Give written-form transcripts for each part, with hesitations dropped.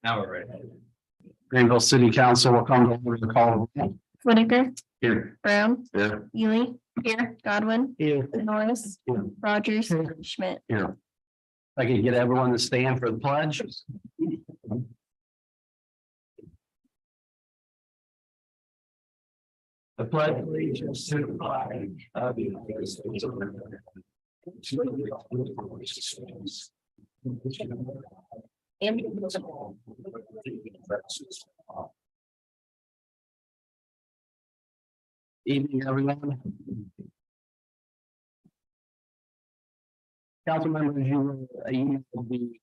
Now we're ready. Greenville City Council will come to order the call. Whitaker, Here. Brown, Here. Ely, here, Godwin, Here. Norris, Here. Rogers, Here. Schmidt. Here. If I could get everyone to stand for the pledge. I pledge allegiance to the flag of the United States of America. To the republic for which it stands, indivisible, with liberty and justice for all. Evening, everyone. Council members, you emailed the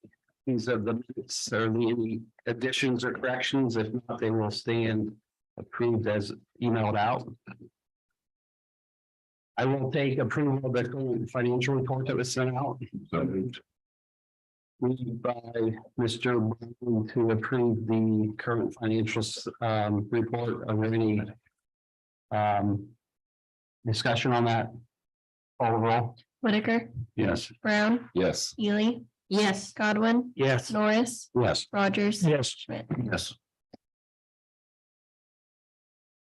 these of the minutes or any additions or corrections. If not, they will stand approved as emailed out. I will take approval of the current financial report that was sent out. So moved. Moved by Mr. Brown to approve the current financials report. Are there any discussion on that? Overall? Whitaker, Yes. Brown, Yes. Ely, yes, Godwin, Yes. Norris, Yes. Rogers. Yes. Schmidt. Yes.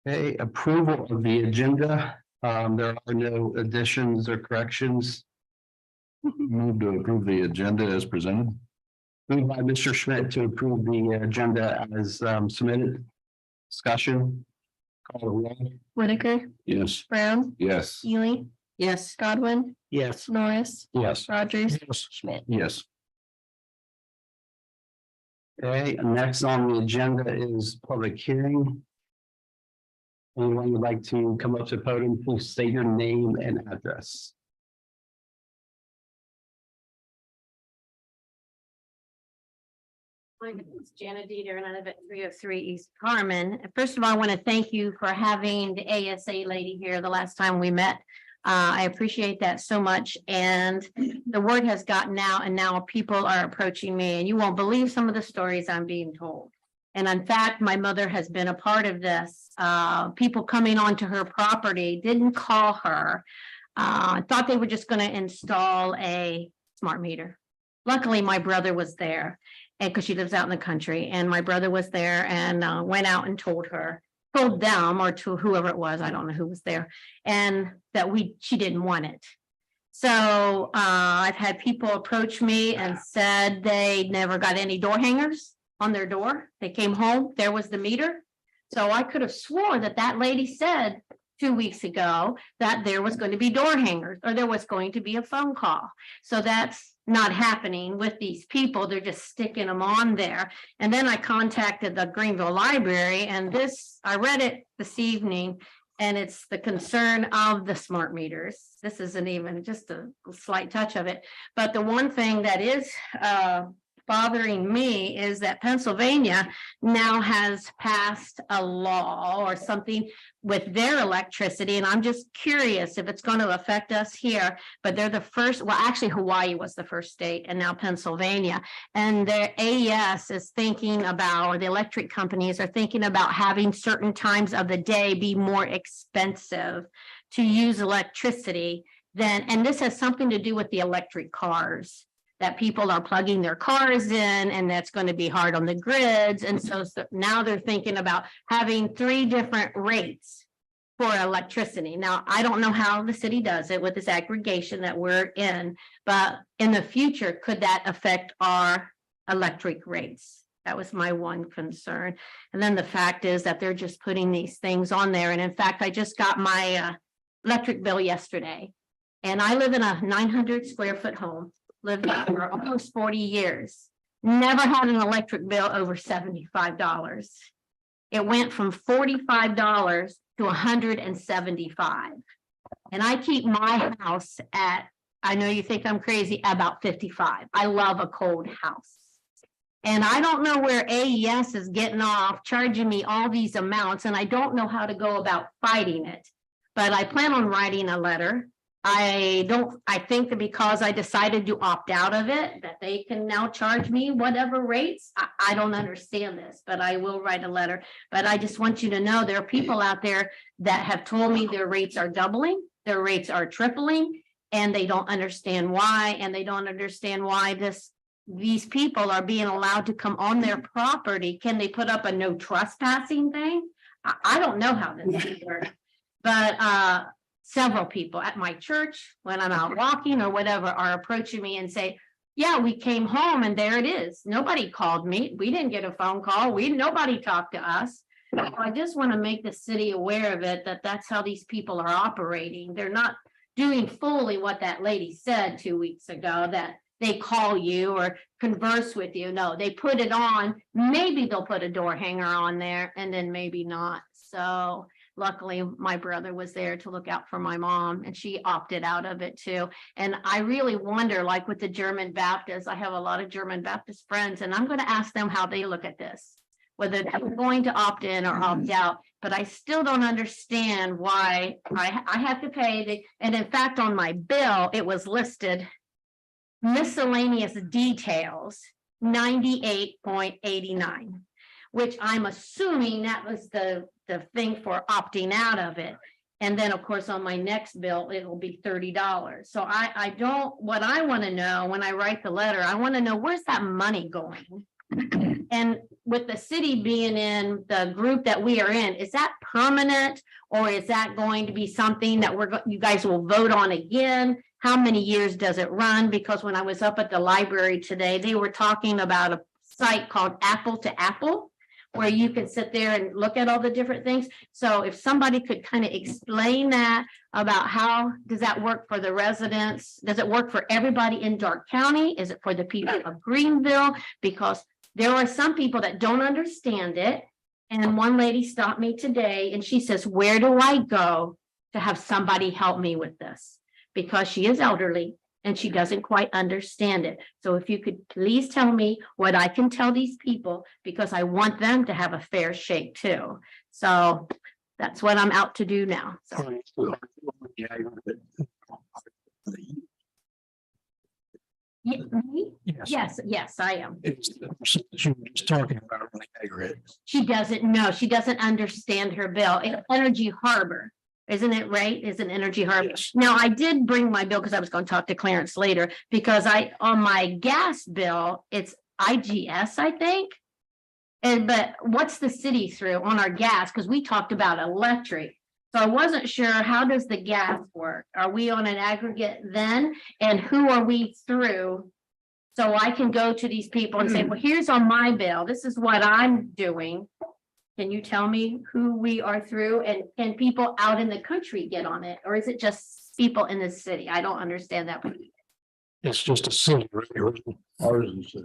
Okay, approval of the agenda. There are no additions or corrections. Move to approve the agenda as presented. Moved by Mr. Schmidt to approve the agenda as submitted. Discussion. Call the roll. Whitaker, Yes. Brown, Yes. Ely, yes, Godwin, Yes. Norris, Yes. Rogers, Schmidt. Yes. Okay, next on the agenda is public hearing. Anyone would like to come up to the podium, please state your name and address. My name is Janet Dieter and I live at 303 East Carmen. First of all, I want to thank you for having the ASA lady here the last time we met. I appreciate that so much. And the word has gotten out and now people are approaching me and you won't believe some of the stories I'm being told. And in fact, my mother has been a part of this. People coming onto her property didn't call her. Thought they were just going to install a smart meter. Luckily, my brother was there. And because she lives out in the country, and my brother was there and went out and told them or to whoever it was, I don't know who was there, and that she didn't want it. So I've had people approach me and said they never got any door hangers on their door. They came home, there was the meter. So I could have swore that lady said 2 weeks ago that there was going to be door hangers or there was going to be a phone call. So that's not happening with these people. They're just sticking them on there. And then I contacted the Greenville Library and I read it this evening and it's the concern of the smart meters. This isn't even just a slight touch of it. But the one thing that is bothering me is that Pennsylvania now has passed a law or something with their electricity. And I'm just curious if it's going to affect us here, but they're the first, well, actually Hawaii was the first state and now Pennsylvania. And their AES is thinking about, or the electric companies are thinking about having certain times of the day be more expensive to use electricity than, and this has something to do with the electric cars. That people are plugging their cars in and that's going to be hard on the grids. And so now they're thinking about having 3 different rates for electricity. Now, I don't know how the city does it with this aggregation that we're in, but in the future, could that affect our electric rates? That was my one concern. And then the fact is that they're just putting these things on there. And in fact, I just got my electric bill yesterday and I live in a 900 square foot home. Lived there for almost 40 years. Never had an electric bill over $75. It went from $45 to $175. And I keep my house at, I know you think I'm crazy, about 55. I love a cold house. And I don't know where AES is getting off charging me all these amounts, and I don't know how to go about fighting it. But I plan on writing a letter. I think that because I decided to opt out of it, that they can now charge me whatever rates. I don't understand this, but I will write a letter. But I just want you to know there are people out there that have told me their rates are doubling, their rates are tripling, and they don't understand why. And they don't understand why this these people are being allowed to come on their property. Can they put up a no trespassing thing? I don't know how this works, but several people at my church, when I'm out walking or whatever, are approaching me and say, yeah, we came home and there it is. Nobody called me. We didn't get a phone call. Nobody talked to us. So I just want to make the city aware of it, that that's how these people are operating. They're not doing fully what that lady said 2 weeks ago, that they call you or converse with you. No, they put it on. Maybe they'll put a door hanger on there and then maybe not. So luckily, my brother was there to look out for my mom and she opted out of it too. And I really wonder, like with the German Baptists, I have a lot of German Baptist friends, and I'm going to ask them how they look at this, whether they're going to opt in or opt out. But I still don't understand why I have to pay and in fact, on my bill, it was listed miscellaneous details, 98.89, which I'm assuming that was the thing for opting out of it. And then, of course, on my next bill, it'll be $30. So I don't, what I want to know when I write the letter, I want to know, where's that money going? And with the city being in the group that we are in, is that permanent, or is that going to be something that you guys will vote on again? How many years does it run? Because when I was up at the library today, they were talking about a site called Apple to Apple, where you can sit there and look at all the different things. So if somebody could kind of explain that, about how does that work for the residents? Does it work for everybody in Dark County? Is it for the people of Greenville? Because there are some people that don't understand it. And one lady stopped me today and she says, where do I go to have somebody help me with this? Because she is elderly and she doesn't quite understand it. So if you could please tell me what I can tell these people, because I want them to have a fair shake too. So that's what I'm out to do now. So. Yeah, me? Yes, I am. She was just talking about on the aggregate. She doesn't know. She doesn't understand her bill. It's Energy Harbor. Isn't it right? Is an Energy Harbor. Yes. Now, I did bring my bill because I was going to talk to Clarence later, because on my gas bill, it's IGS, I think. But what's the city through on our gas? Because we talked about electric. So I wasn't sure, how does the gas work? Are we on an aggregate then? And who are we through? So I can go to these people and say, well, here's on my bill. This is what I'm doing. Can you tell me who we are through, and can people out in the country get on it? Or is it just people in the city? I don't understand that. It's just a city.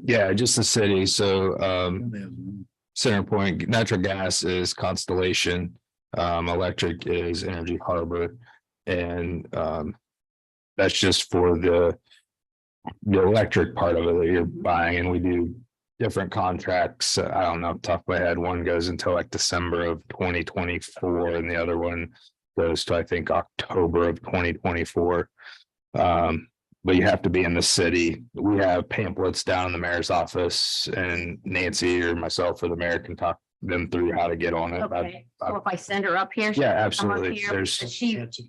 Yeah, just the city. So Center Point, natural gas is Constellation, electric is Energy Harbor. And that's just for the electric part of it that you're buying, and we do different contracts. I don't know, off the top of my head, one goes until like December of 2024 and the other one goes to I think October of 2024. But you have to be in the city. We have pamphlets down in the mayor's office, and Nancy or myself or the mayor can talk them through how to get on it. Okay, so if I send her up here. she Yeah, can come up absolutely. here, There's because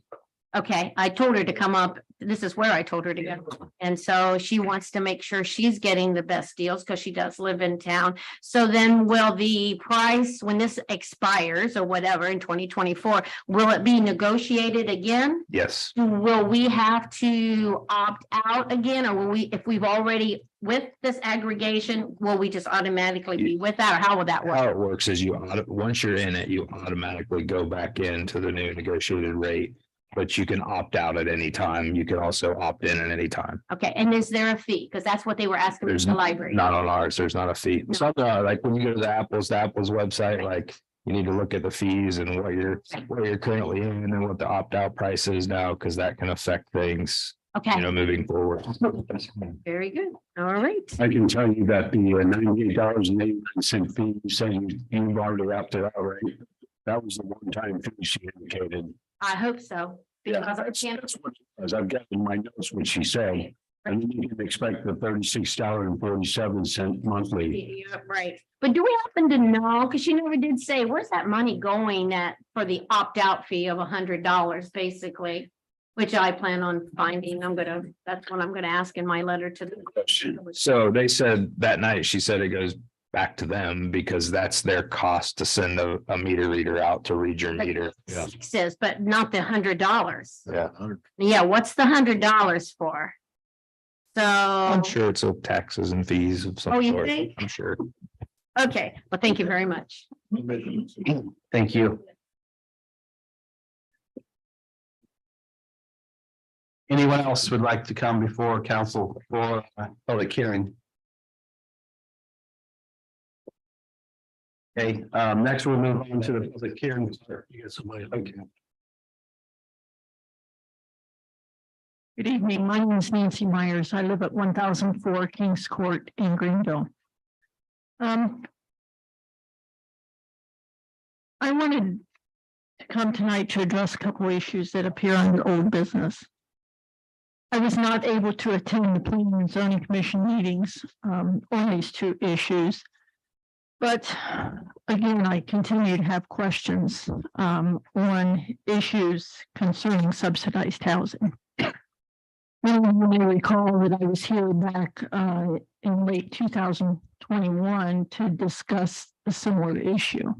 okay, I told her to come up. This is where I told her to go. And so she wants to make sure she's getting the best deals because she does live in town. So then will the price, when this expires or whatever in 2024, will it be negotiated again? yes. Will we have to opt out again, or will we, if we've already with this aggregation, will we just automatically be with that, or how will that How work? it works is once you're in it, you automatically go back into the new negotiated rate. But you can opt out at any time. You can also opt in at any time. Okay, and is there a fee? Because that's what they were asking me in There's the library. not on ours. There's not a fee. Some like when you go to the Apple's website, like you need to look at the fees and what you're currently in and what the opt out price is now, because that can affect things, Okay, moving forward. very good. All right. I can tell you that the $98.89 fee, saying you've already opted out, right? That was the one-time fee she indicated. I hope so. Yeah, Because I that's can't, what, as I've got in my notes, what she said. And then you can expect the $36.47 monthly. yeah, right. But do we happen to know, because she never did say, where's that money going at for the opt-out fee of $100, basically? which I plan on finding. That's what I'm gonna ask in my letter to the. So they said that night, she said it goes back to them because that's their cost to send a meter reader out to read your meter. Yeah. Says, but not the $100. Yeah. Yeah, what's the $100 for? So. I'm sure it's all taxes and fees of some Oh, you sort. think? I'm sure. Okay, well, thank you very much. Thank you. Anyone else would like to come before council for a public hearing? Okay, next we'll move on to the public hearing. Okay. Good evening. My name is Nancy Myers. I live at 1004 Kings Court in Greenville. I wanted to come tonight to address a couple of issues that appear under old business. I was not able to attend the Planning and Zoning Commission meetings on these two issues. But again, I continue to have questions on issues concerning subsidized housing. Many of you may recall that I was here back in late 2021 to discuss a similar issue.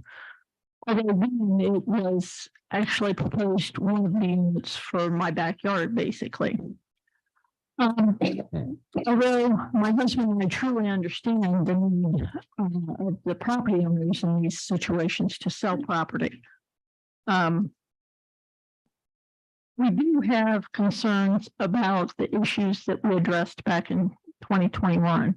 Although then it was actually proposed one of the units for my backyard, basically. Although my husband and I truly understand the need of the property owners in these situations to sell property. We do have concerns about the issues that we addressed back in 2021.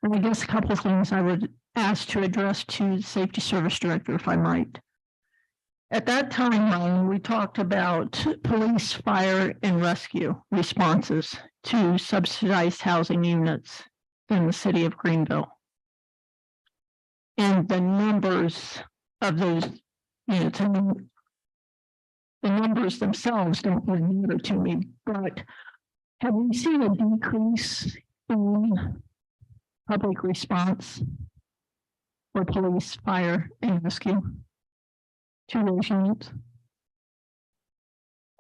And I guess a couple of things I would ask to address to the Safety Service Director, if I might. At that time, Ryan, we talked about police, fire, and rescue responses to subsidized housing units in the city of Greenville. And the numbers of those units, I mean, the numbers themselves don't really matter to me, but have we seen a decrease in public response for police, fire, and rescue to those units?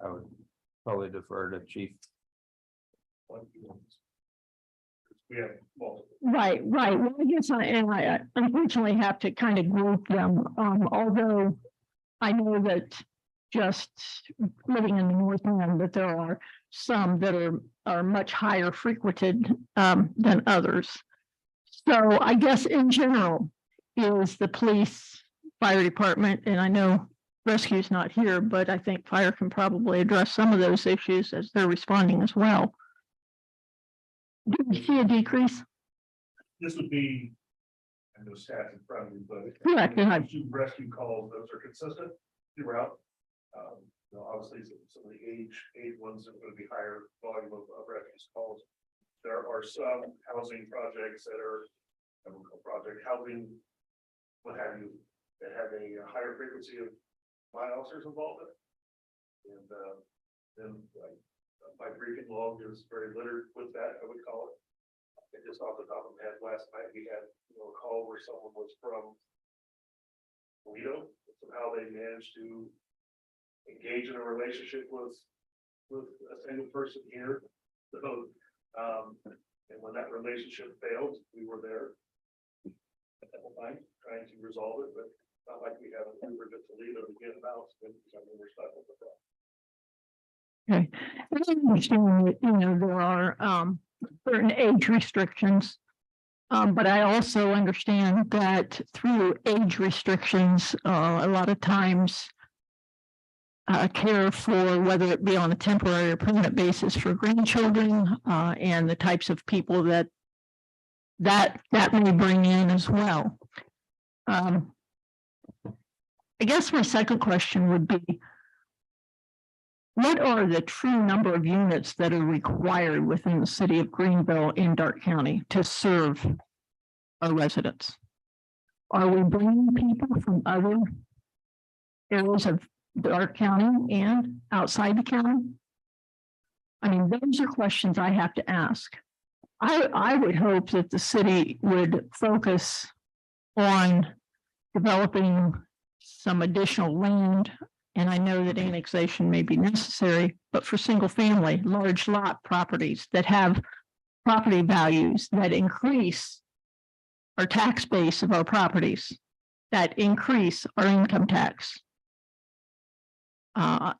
I would probably defer to Chief. Right. Well, I guess I unfortunately have to kind of group them, although I know that just living in the North End, that there are some that are much higher frequented than others. So I guess in general is the police, fire department, and I know rescue's not here, but I think fire can probably address some of those issues as they're responding as well. Do we see a decrease? This would be, I know stats in front of you, but. Correct, and Rescue calls, those are consistent throughout. Obviously, some of the age ones are going to be higher volume of rescue calls. There are some housing projects that are project housing, what have you, that have a higher frequency of my officers involved in it. And then my briefing log is very littered with that, I would call it. And just off the top of my head, last night we had a call where someone was from Toledo, somehow they managed to engage in a relationship with a single person here. So, and when that relationship failed, we were there at that time trying to resolve it, but not like we have an Uber to Toledo to get about, and we're stuck with the problem. okay. I understand that, there are certain age restrictions. But I also understand that through age restrictions, a lot of times care for whether it be on a temporary or permanent basis for grandchildren and the types of people that may bring in as well. I guess my second question would be, what are the true number of units that are required within the city of Greenville in Darke County to serve our residents? Are we bringing people from other areas of Darke County and outside the county? I mean, those are questions I have to ask. I would hope that the city would focus on developing some additional land And I know that annexation may be necessary, but for single family, large lot properties that have property values that increase our tax base of our properties, that increase our income tax.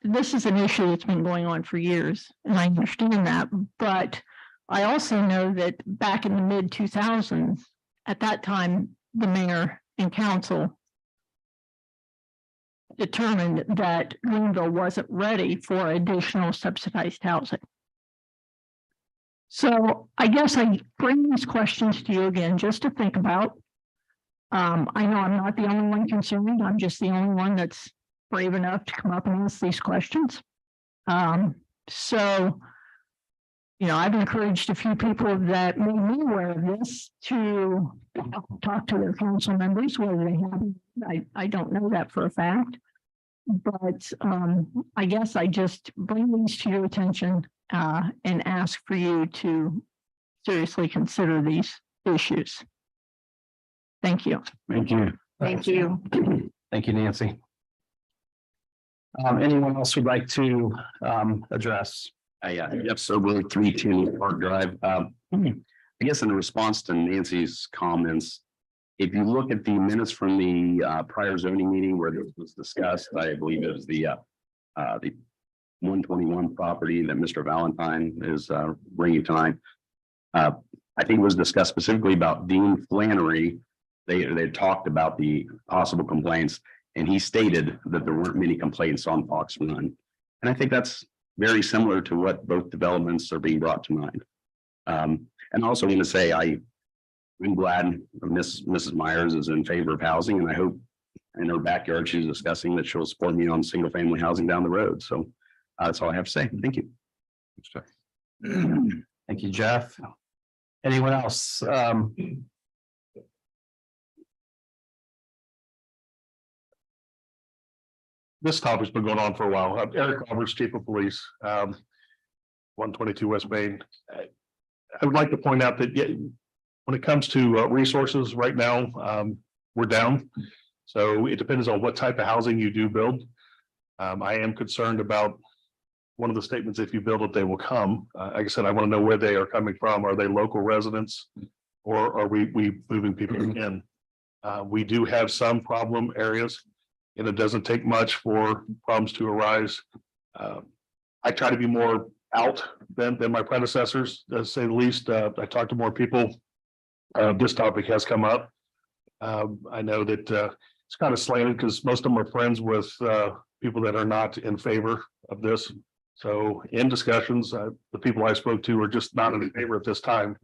This is an issue that's been going on for years, and I understand that, but I also know that back in the mid-2000s, at that time, the mayor and council determined that Greenville wasn't ready for additional subsidized housing. So I guess I bring these questions to you again, just to think about. I know I'm not the only one concerned. I'm just the only one that's brave enough to come up and ask these questions. So, you know, I've encouraged a few people that may be aware of this to talk to their council members, whether they have. I don't know that for a fact. But I guess I just bring these to your attention and ask for you to seriously consider these issues. Thank you. Thank you. Thank you. Thank you, Nancy. Anyone else would like to address? Yep, so we're 310 Park Drive. I guess in response to Nancy's comments, if you look at the minutes from the prior zoning meeting where this was discussed, I believe it was the 121 property that Mr. Valentine is bringing tonight. I think it was discussed specifically about Dean Flannery. They talked about the possible complaints, and he stated that there weren't many complaints on Fox Run. And I think that's very similar to what both developments are being brought to mind. And also want to say I'm glad Mrs. Myers is in favor of housing, and I hope in her backyard she's discussing that she'll support me on single family housing down the road. So that's all I have to say. Thank you. Thank you, Jeff. Anyone else? This topic's been going on for a while. Eric Roberts, Chief of Police, 122 West Main. I would like to point out that when it comes to resources right now, we're down. So it depends on what type of housing you do build. I am concerned about one of the statements, if you build it, they will come. Like I said, I want to know where they are coming from. Are they local residents or are we moving people in? We do have some problem areas. And it doesn't take much for problems to arise. I try to be more out than my predecessors, to say the least. I talk to more people. This topic has come up. I know that it's kind of slanted because most of them are friends with people that are not in favor of this. So in discussions, the people I spoke to are just not in favor at this time.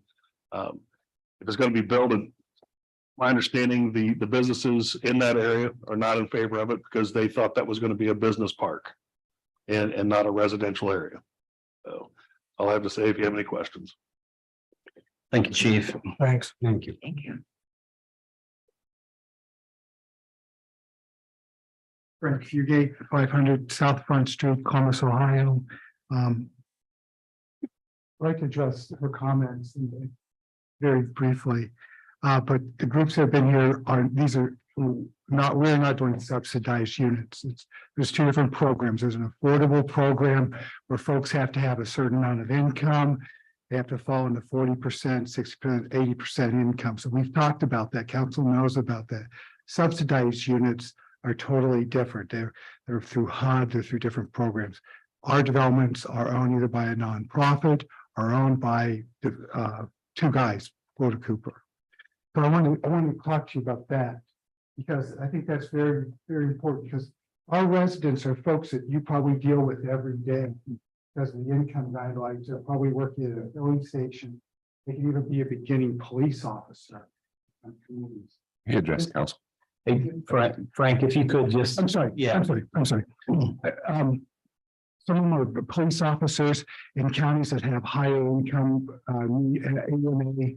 If it's going to be built, my understanding, the businesses in that area are not in favor of it because they thought that was going to be a business park and not a residential area. So I'll have to say if you have any questions. Thank you, Chief. Thanks. Thank you. Thank you. Frank Fugate, 500 South Front Street, Columbus, Ohio. I'd like to address her comments very briefly. But the groups that have been here we're not doing subsidized units. There's two different programs. There's an affordable program where folks have to have a certain amount of income. They have to fall into 40%, 60%, 80% income. So we've talked about that. Council knows about that. Subsidized units are totally different. They're through HUD, they're through different programs. Our developments are owned either by a nonprofit or owned by two guys, Florida Cooper. So I want to talk to you about that because I think that's very, very important because our residents are folks that you probably deal with every day because of the income guidelines. They're probably working at a filling station. They can even be a beginning police officer. You address council. Hey, Frank, if you could just. I'm sorry. Yeah. I'm sorry. Some of them are police officers in counties that have higher income, AMI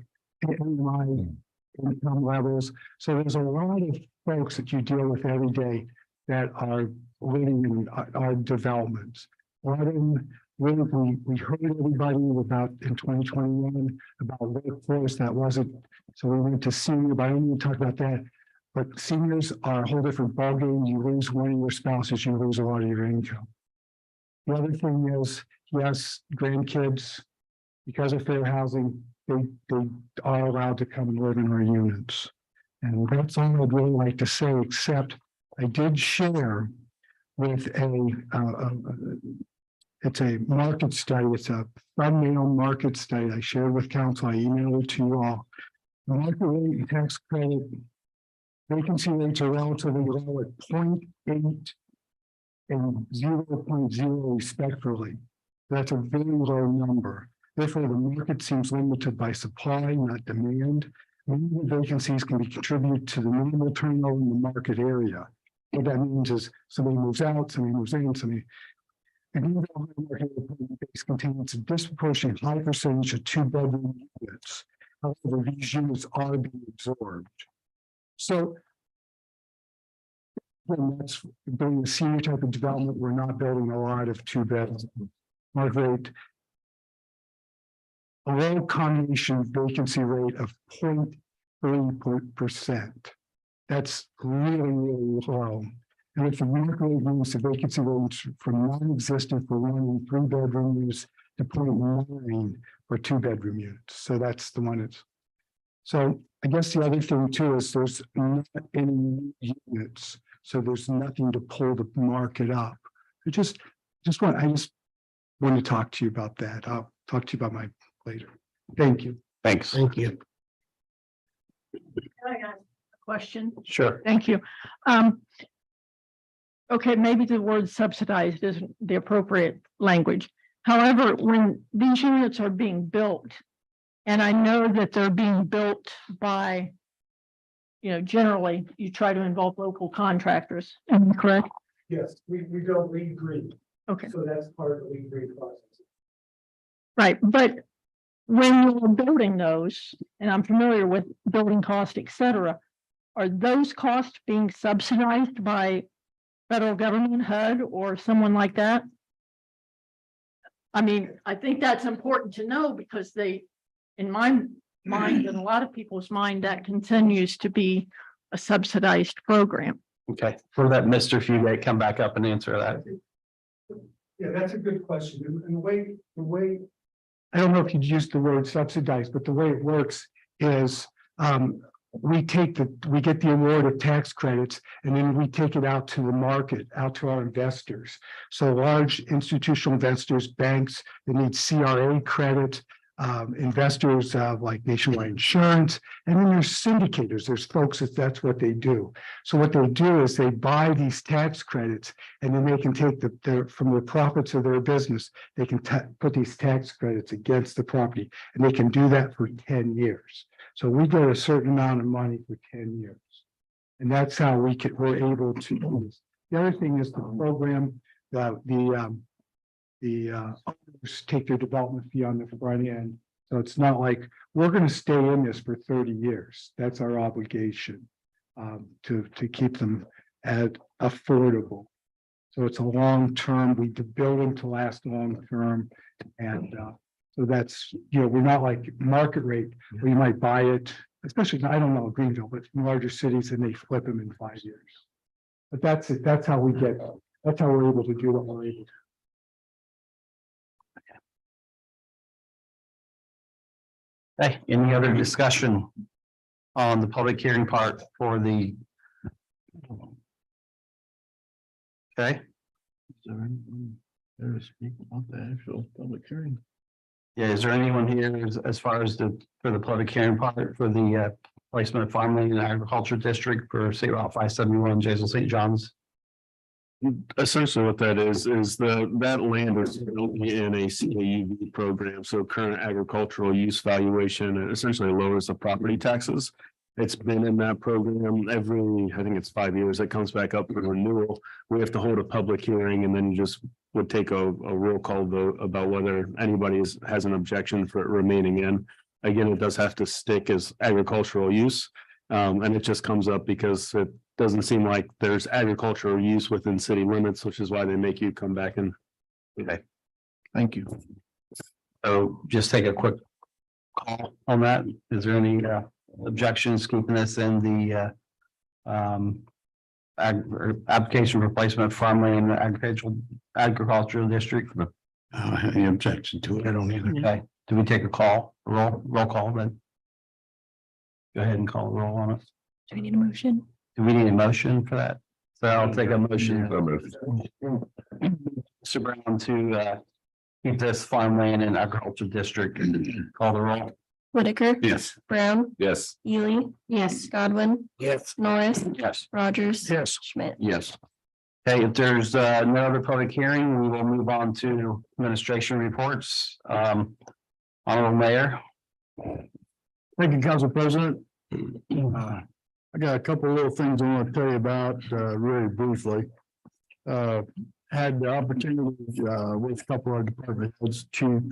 income levels. So there's a lot of folks that you deal with every day that are living in our developments. A lot of them, we heard everybody about in 2021 about workforce that wasn't. So we went to senior, but I don't even talk about that. But seniors are a whole different ballgame. You lose one of your spouses, you lose a lot of your income. The other thing is, yes, grandkids, because of fair housing, they are allowed to come and live in our units. And that's all I'd really like to say, except I did share with it's a market study. It's a thumbnail market study I shared with council. I emailed it to you all. The market rate and tax credit vacancy rates are relatively low at 0.8 and 0.0 respectively. That's a very low number. Therefore, the market seems limited by supply, not demand. Many of the vacancies can be contributed to the normal turnover in the market area. What that means is somebody moves out, somebody moves in, somebody. The Greenville market base contains a disproportionately high percentage of 2-bedroom units. However, these units are being absorbed. So, when that's building a senior type of development, we're not building a lot of 2-beds. Market rate, a low combination vacancy rate of 0.3%. That's really, really low. And if the market rate moves the vacancy range from non-existent for 1 and 3-bedroom units to 0.9 for 2-bedroom units. So that's the one that's. So I guess the other thing too is there's not any new units. So there's nothing to pull the market up. I just want to talk to you about that. I'll talk to you about my later. Thank you. Thanks. Thank you. I got a question. Sure. Thank you. Okay, maybe the word subsidized isn't the appropriate language. However, when these units are being built, and I know that they're being built by, generally you try to involve local contractors, am I correct? Yes, we don't lead green. Okay, So that's part of the lead green process. right, but when you're building those, and I'm familiar with building cost, et cetera, are those costs being subsidized by federal government, HUD, or someone like that? I mean, I think that's important to know because in my mind and a lot of people's mind, that continues to be a subsidized program. Okay, for that, Mr. Fugate, come back up and answer that. Yeah, that's a good question. And the way, I don't know if you'd use the word subsidized, but the way it works is, we get the award of tax credits and then we take it out to the market, out to our investors. So large institutional investors, banks that need CRA credit, investors like Nationwide Insurance, and then there's syndicators. There's folks that's what they do. So what they do is they buy these tax credits and then they can take from the profits of their business, they can put these tax credits against the property and they can do that for 10 years. So we get a certain amount of money for 10 years. And that's how we're able to do this. The other thing is the program, the owners take their development fee on the front end. So it's not like we're going to stay in this for 30 years. That's our obligation to keep them at affordable. So it's a long term. We build them to last long term. And so that's, we're not like market rate where you might buy it, especially, I don't know, Greenville, but in larger cities and they flip them in 5 years. But that's it. That's how we're able to do what we're able to. Hey, any other discussion on the public hearing part for the? Okay. Is there anyone there to speak about the actual public hearing? Yeah, is there anyone here as far as for the public hearing part for the placement of farmland in the agriculture district for State Route 571, Jason St. John's? Essentially what that is that land is currently in a CAUV program, so current agricultural use valuation, and essentially lowers the property taxes. It's been in that program every, I think it's 5 years, it comes back up for renewal. We have to hold a public hearing and then you just would take a roll call vote about whether anybody has an objection for it remaining in. Again, it does have to stick as agricultural use. And it just comes up because it doesn't seem like there's agricultural use within city limits, which is why they make you come back and. Okay, Thank you. so just take a quick call on that. Is there any objections keeping this in the Application replacement farmland in the agricultural district. Any objection to it? I don't either. Okay, do we take a roll call then? Go ahead and call a roll on it. Do we need a motion? Do we need a motion for that? So I'll take a motion. Mr. Brown to keep this farmland in agricultural district and call the roll. Whitaker, Yes. Brown, Yes. Ely, Yes. Godwin, Yes. Norris, Yes. Rogers. Yes. Schmidt. Yes. Okay, if there's no other public hearing, we will move on to administration reports. Honorable Mayor. Thank you, Council President. I got a couple little things I want to tell you about, really briefly. Had the opportunity, with a couple of department heads, Chief,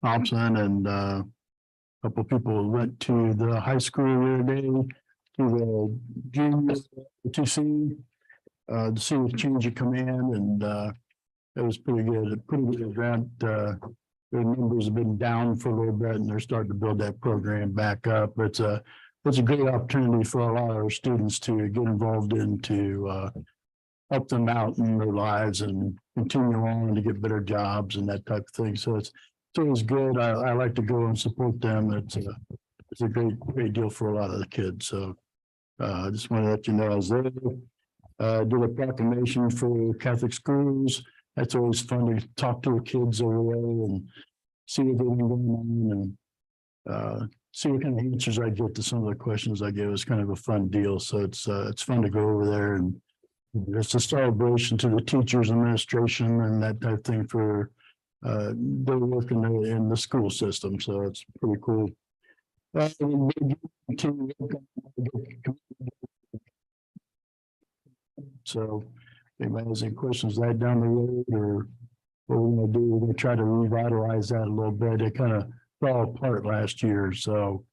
Thompson and, a couple of people went to the high school the other day, to the junior, to see the change of command, and, it was pretty good, event. Their numbers have been down for a little bit and they're starting to build that program back up. It's a great opportunity for a lot of our students to get involved in to help them out in their lives and continue on to get better jobs and that type of thing. So it's always good. I like to go and support them. It's a great deal for a lot of the kids. So I just want to let you know I was there. Did a proclamation for Catholic schools. That's always fun to talk to the kids over there and see what they're going on and see what kind of answers I get to some of the questions I get. It's kind of a fun deal. So it's fun to go over there, and it's a celebration to the teachers, administration, and that type of thing for their work in the school system. So it's pretty cool. So if anybody has any questions that down the road, or what we're gonna do, we're gonna try to revitalize that a little bit. It kind of fell apart last year, so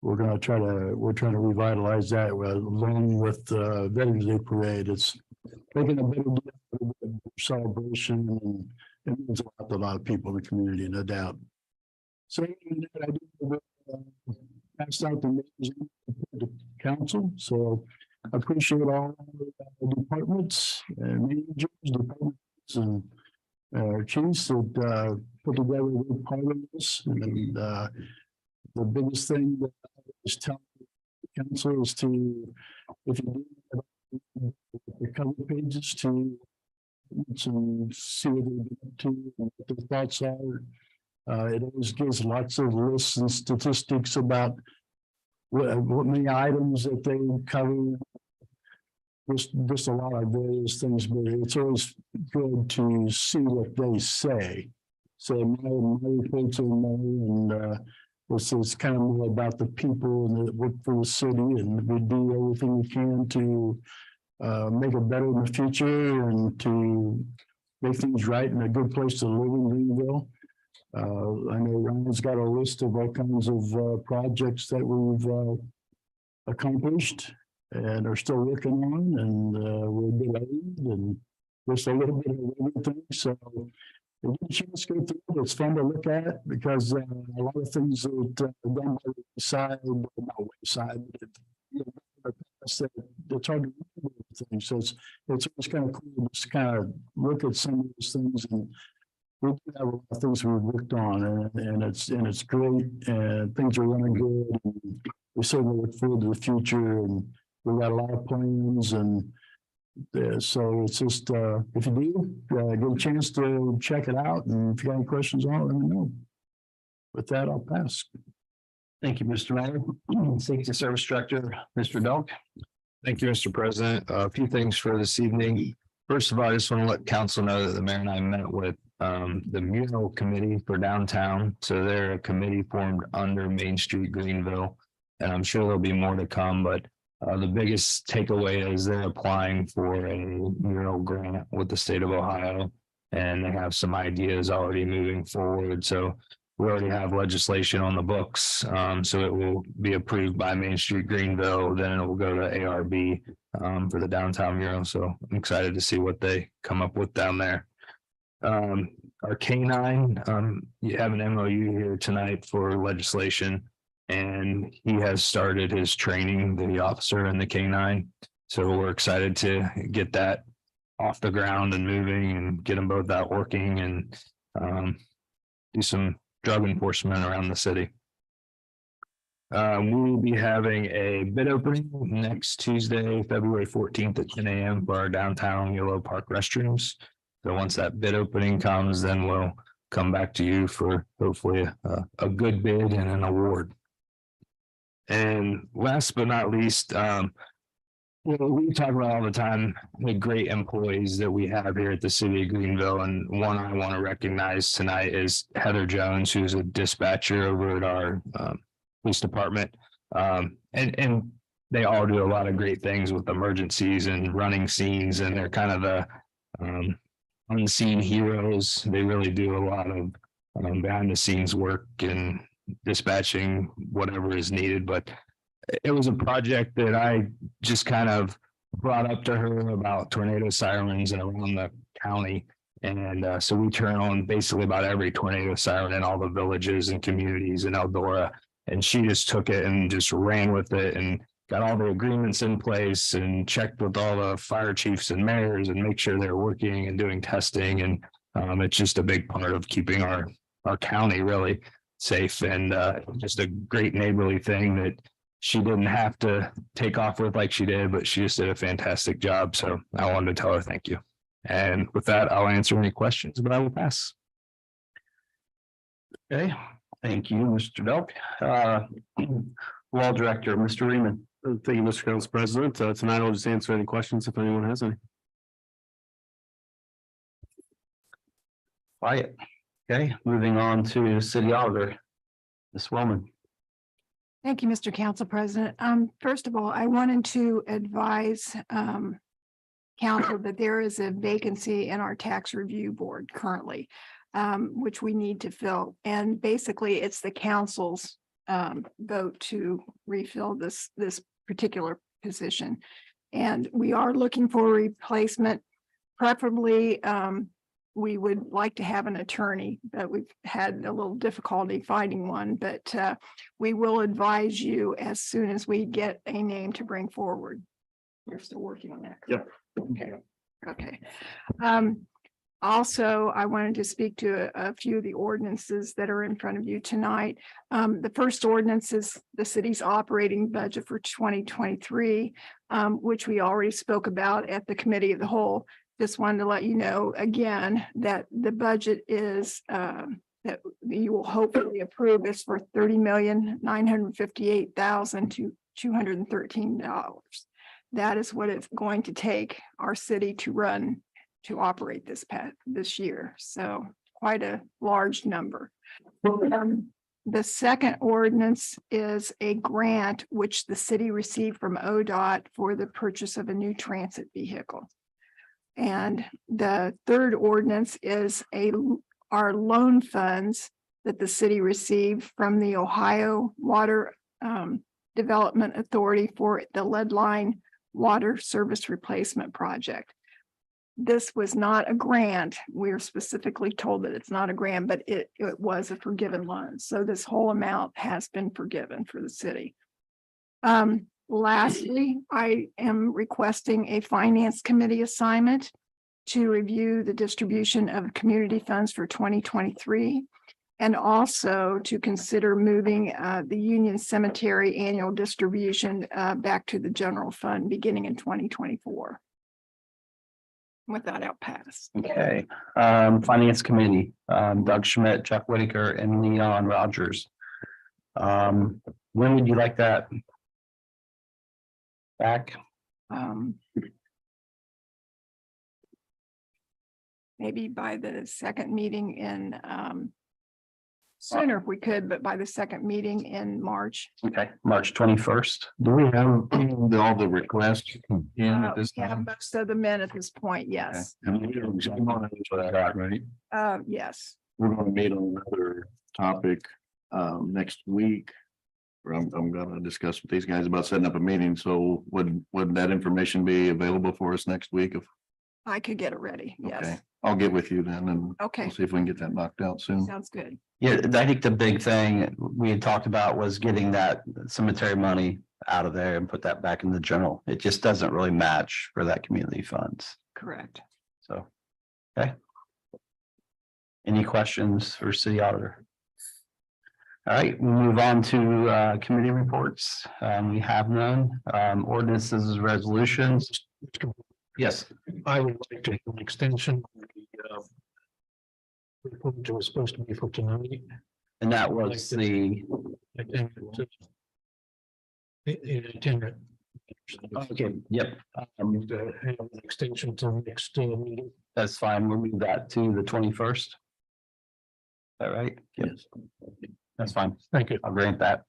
we're trying to revitalize that along with the Veterans Day Parade. It's making a better celebration, and it means a lot to a lot of people in the community, no doubt. So I do pass out the names to the council, so I appreciate all the departments and managers, departments, and chiefs that put together a good part of this. And the biggest thing that I always tell the council is to, if you do the cover pages, to see what they've been up to and what their thoughts are. It always gives lots of lists and statistics about what many items that they cover. Just a lot of various things, but it's always good to see what they say. So my reports are more, and this is kind of more about the people and that work for the city, and we do everything we can to make it better in the future and to make things right and a good place to live in Greenville. I know Ryan's got a list of all kinds of projects that we've accomplished and are still working on, and we're delayed and just a little bit of everything. So if you get a chance to go through it, it's fun to look at, because a lot of things that are done by the wayside, not wayside, but it's hard to remember everything. So it's always kind of cool just to kind of look at some of those things, and we do have a lot of things we've worked on, and it's great, and things are running good. And we certainly look forward to the future, and we've got a lot of plans, and so it's just if you do get a chance to check it out, and if you got any questions on it, let me know. With that, I'll pass. Thank you, Mr. Mayor. Safety Service Director, Mr. Delk. Thank you, Mr. President. A few things for this evening. First of all, I just want to let council know that the mayor and I met with the mural committee for downtown. So they're a committee formed under Main Street Greenville. And I'm sure there'll be more to come, but the biggest takeaway is they're applying for a mural grant with the state of Ohio. And they have some ideas already moving forward. So we already have legislation on the books. So it will be approved by Main Street Greenville, then it will go to ARB for the downtown mural. So I'm excited to see what they come up with down there. Our K9, you have an MOU here tonight for legislation. and he has started his training, the officer and the K-9. So we're excited to get that off the ground and moving and get them both out working and do some drug enforcement around the city. We will be having a bid opening next Tuesday, February 14th at 10 a.m. for our downtown Yellow Park restrooms. So once that bid opening comes, then we'll come back to you for hopefully a good bid and an award. And last but not least, we talk about all the time the great employees that we have here at the city of Greenville. And one I want to recognize tonight is Heather Jones, who's a dispatcher over at our police department. And they all do a lot of great things with emergencies and running scenes, and they're kind of the unseen heroes. They really do a lot of behind the scenes work and dispatching whatever is needed. But it was a project that I just kind of brought up to her about tornado sirens and around the county. And so we turn on basically about every tornado siren in all the villages and communities in Eldora. And she just took it and just ran with it and got all the agreements in place and checked with all the fire chiefs and mayors and make sure they're working and doing testing. And it's just a big part of keeping our county really safe, and just a great neighborly thing that she didn't have to take off with like she did, but she just did a fantastic job. So I wanted to tell her thank you. And with that, I'll answer any questions, but I will pass. Okay, thank you, Mr. Delk. Law Director, Mr. Reeman. Thank you, Mr. Council President. Tonight I'll just answer any questions if anyone has any. Quiet. Okay, moving on to City Auditor, Ms. Wellman. Thank you, Mr. Council President. First of all, I wanted to advise council that there is a vacancy in our tax review board currently, which we need to fill. And basically, it's the council's vote to refill this particular position. And we are looking for a replacement. Preferably, we would like to have an attorney, but we've had a little difficulty finding one, but we will advise you as soon as we get a name to bring forward. You're still working on that. Yep. Okay. Okay. Also, I wanted to speak to a few of the ordinances that are in front of you tonight. The first ordinance is the city's operating budget for 2023, which we already spoke about at the committee of the whole. Just wanted to let you know again that the budget is that you will hopefully approve is for $30,958,213. That is what it's going to take our city to operate this year. So quite a large number. The second ordinance is a grant which the city received from ODOT for the purchase of a new transit vehicle. And the third ordinance is our loan funds that the city received from the Ohio Water Development Authority for the lead line water service replacement project. This was not a grant. We are specifically told that it's not a grant, but it was a forgiven loan. So this whole amount has been forgiven for the city. Lastly, I am requesting a finance committee assignment to review the distribution of community funds for 2023, and also to consider moving the Union Cemetery annual distribution back to the general fund beginning in 2024. With that, I'll pass. Okay, Finance Committee, Doug Schmidt, Chuck Whitaker, and Leon Rogers. When would you like that back? Maybe by the second meeting in sooner if we could, but by the second meeting in March. Okay, March 21st. Do we have all the requests in at this Yeah, time? most of the men at this point, yes. And we're gonna right? Yes. We're gonna meet on another topic next week. Where I'm gonna discuss with these guys about setting up a meeting. So would that information be available for us next week? I could get it ready. Okay, Yes. I'll get with you then and Okay, we'll see if we can get that knocked out soon. sounds good. Yeah, I think the big thing we had talked about was getting that cemetery money out of there and put that back in the general. It just doesn't really match for that community funds. Correct. So, okay. Any questions for city auditor? All right, we move on to committee reports. We have none. Ordinances, resolutions. Yes, I would like to have an extension. of the, report that was supposed to be for tonight. and that was the, I think attendant. okay, yep. To have an extension till next meeting. That's fine. We'll move that to the 21st. Is that right? Yes. That's fine. Thank you. I'll grant that.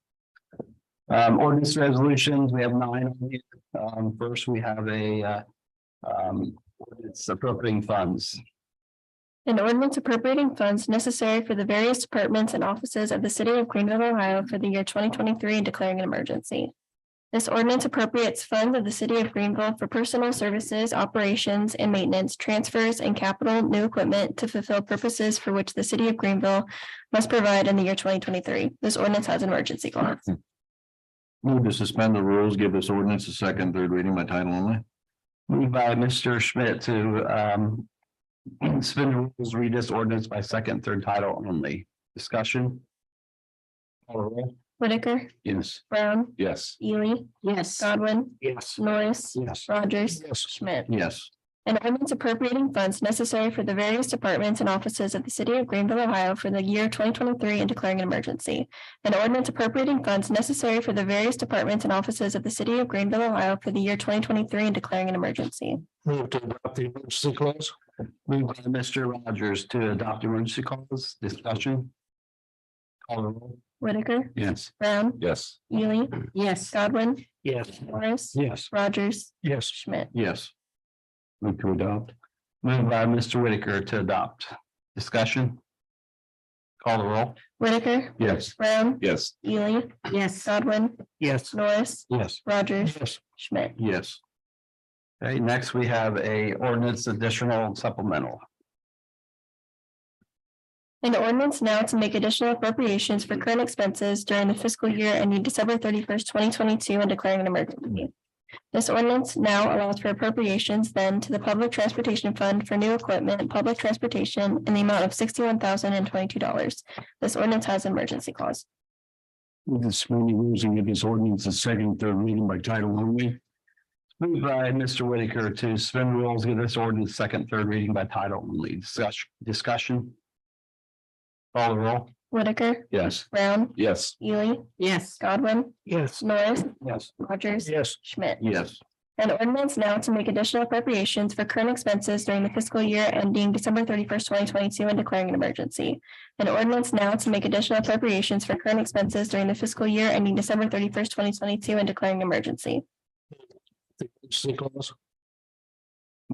Ordinance resolutions, we have 9 on here. First, we have a ordinance appropriating funds. An ordinance appropriating funds necessary for the various departments and offices of the city of Greenville, Ohio for the year 2023 and declaring an emergency. This ordinance appropriates funds of the city of Greenville for personal services, operations and maintenance, transfers and capital new equipment to fulfill purposes for which the city of Greenville must provide in the year 2023. This ordinance has an emergency clause. Move to suspend the rules, give this ordinance a second, third reading by title only. Moved by Mr. Schmidt to suspend the rules, read this ordinance by second, third title only. Discussion. Call the roll. Whitaker, Yes. Brown, Yes. Ely, Yes. Godwin, Yes. Norris, Yes. Rogers, Yes. Schmidt. Yes. An ordinance appropriating funds necessary for the various departments and offices of the city of Greenville, Ohio for the year 2023 and declaring an emergency. An ordinance appropriating funds necessary for the various departments and offices of the city of Greenville, Ohio for the year 2023 and declaring an emergency. Move to adopt the emergency clause. Moved by Mr. Rogers to adopt the emergency clause. Discussion. Call the roll. Whitaker, Yes. Brown, Yes. Ely, Yes. Godwin, Yes. Norris, Yes. Rogers, Yes. Schmidt. Yes. Move to adopt. Moved by Mr. Whitaker to adopt. Discussion. Call the roll. Whitaker, Yes. Brown, Yes. Ely, Yes. Godwin, Yes. Norris, Yes. Rogers, Yes. Schmidt. Yes. Okay, next we have a ordinance additional supplemental. An ordinance now to make additional appropriations for current expenses during the fiscal year ending December 31st, 2022 and declaring an emergency. This ordinance now allows for appropriations then to the Public Transportation Fund for new equipment and public transportation in the amount of $61,022. This ordinance has an emergency clause. Move to suspend the rules and give this ordinance a second, third reading by title only. Moved by Mr. Whitaker to suspend rules, give this ordinance second, third reading by title only. Discussion. Call the roll. Whitaker, Yes. Brown, Yes. Ely, Yes. Godwin, Yes. Norris, Yes. Rogers, Yes. Schmidt. Yes. An ordinance now to make additional appropriations for current expenses during the fiscal year ending December 31st, 2022 and declaring an emergency. An ordinance now to make additional appropriations for current expenses during the fiscal year ending December 31st, 2022 and declaring an emergency. The emergency clause.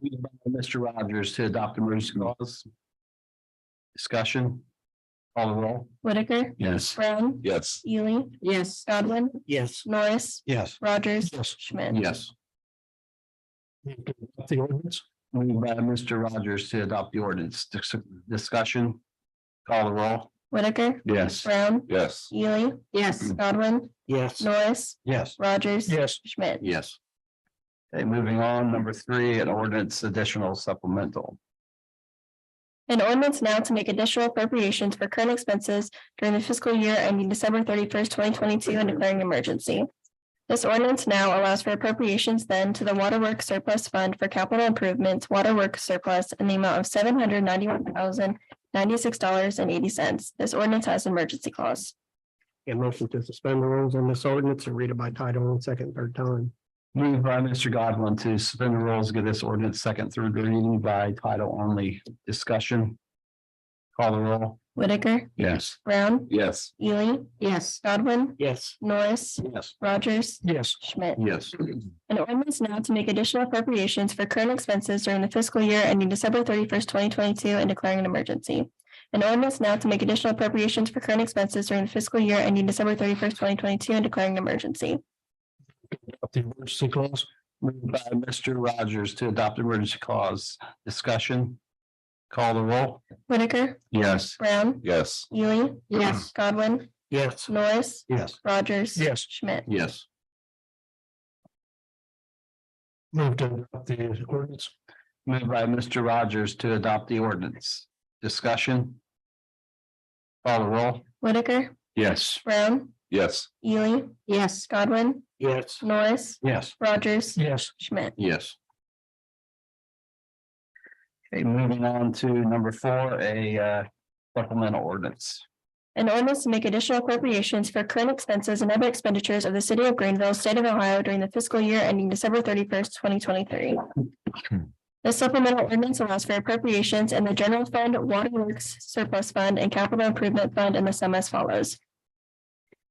Moved by Mr. Rogers to adopt emergency clause. Discussion. Call the roll. Whitaker, Yes. Brown, Yes. Ely, Yes. Godwin, Yes. Norris, Yes. Rogers, Yes. Schmidt. Yes. Move to adopt the ordinance. Moved by Mr. Rogers to adopt the ordinance. Discussion. Call the roll. Whitaker, Yes. Brown, Yes. Ely, Yes. Godwin, Yes. Norris, Yes. Rogers. Yes. Schmidt. Yes. Okay, moving on, number 3, an ordinance additional supplemental. An ordinance now to make additional appropriations for current expenses during the fiscal year ending December 31st, 2022 and declaring an emergency. This ordinance now allows for appropriations then to the Waterworks Surplus Fund for capital improvements, Waterworks surplus in the amount of $791,096.80. This ordinance has an emergency clause. A motion to suspend the rules on this ordinance and read it by title on second, third time. Moved by Mr. Godwin to suspend the rules, give this ordinance second, third reading by title only. Discussion. Call the roll. Whitaker, Yes. Brown, Yes. Ely, Yes. Godwin, Yes. Norris, Yes. Rogers, Yes. Schmidt. Yes. An ordinance now to make additional appropriations for current expenses during the fiscal year ending December 31st, 2022 and declaring an emergency. An ordinance now to make additional appropriations for current expenses during the fiscal year ending December 31st, 2022 and declaring an emergency. Adopt the emergency clause. Moved by Mr. Rogers to adopt emergency clause. Discussion. Call the roll. Whitaker, Yes. Brown, Yes. Ely, Yes. Godwin, Yes. Norris, Yes. Rogers. Yes. Schmidt. Yes. Move to adopt the ordinance. Moved by Mr. Rogers to adopt the ordinance. Discussion. Call the roll. Whitaker, Yes. Brown, Yes. Ely, Yes. Godwin, Yes. Norris, Yes. Rogers. Yes. Schmidt. Yes. Okay, moving on to number 4, a supplemental ordinance. An ordinance to make additional appropriations for current expenses and other expenditures of the city of Greenville, state of Ohio during the fiscal year ending December 31st, 2023. The supplemental ordinance allows for appropriations in the general fund, waterworks surplus fund, and capital improvement fund in the sum as follows.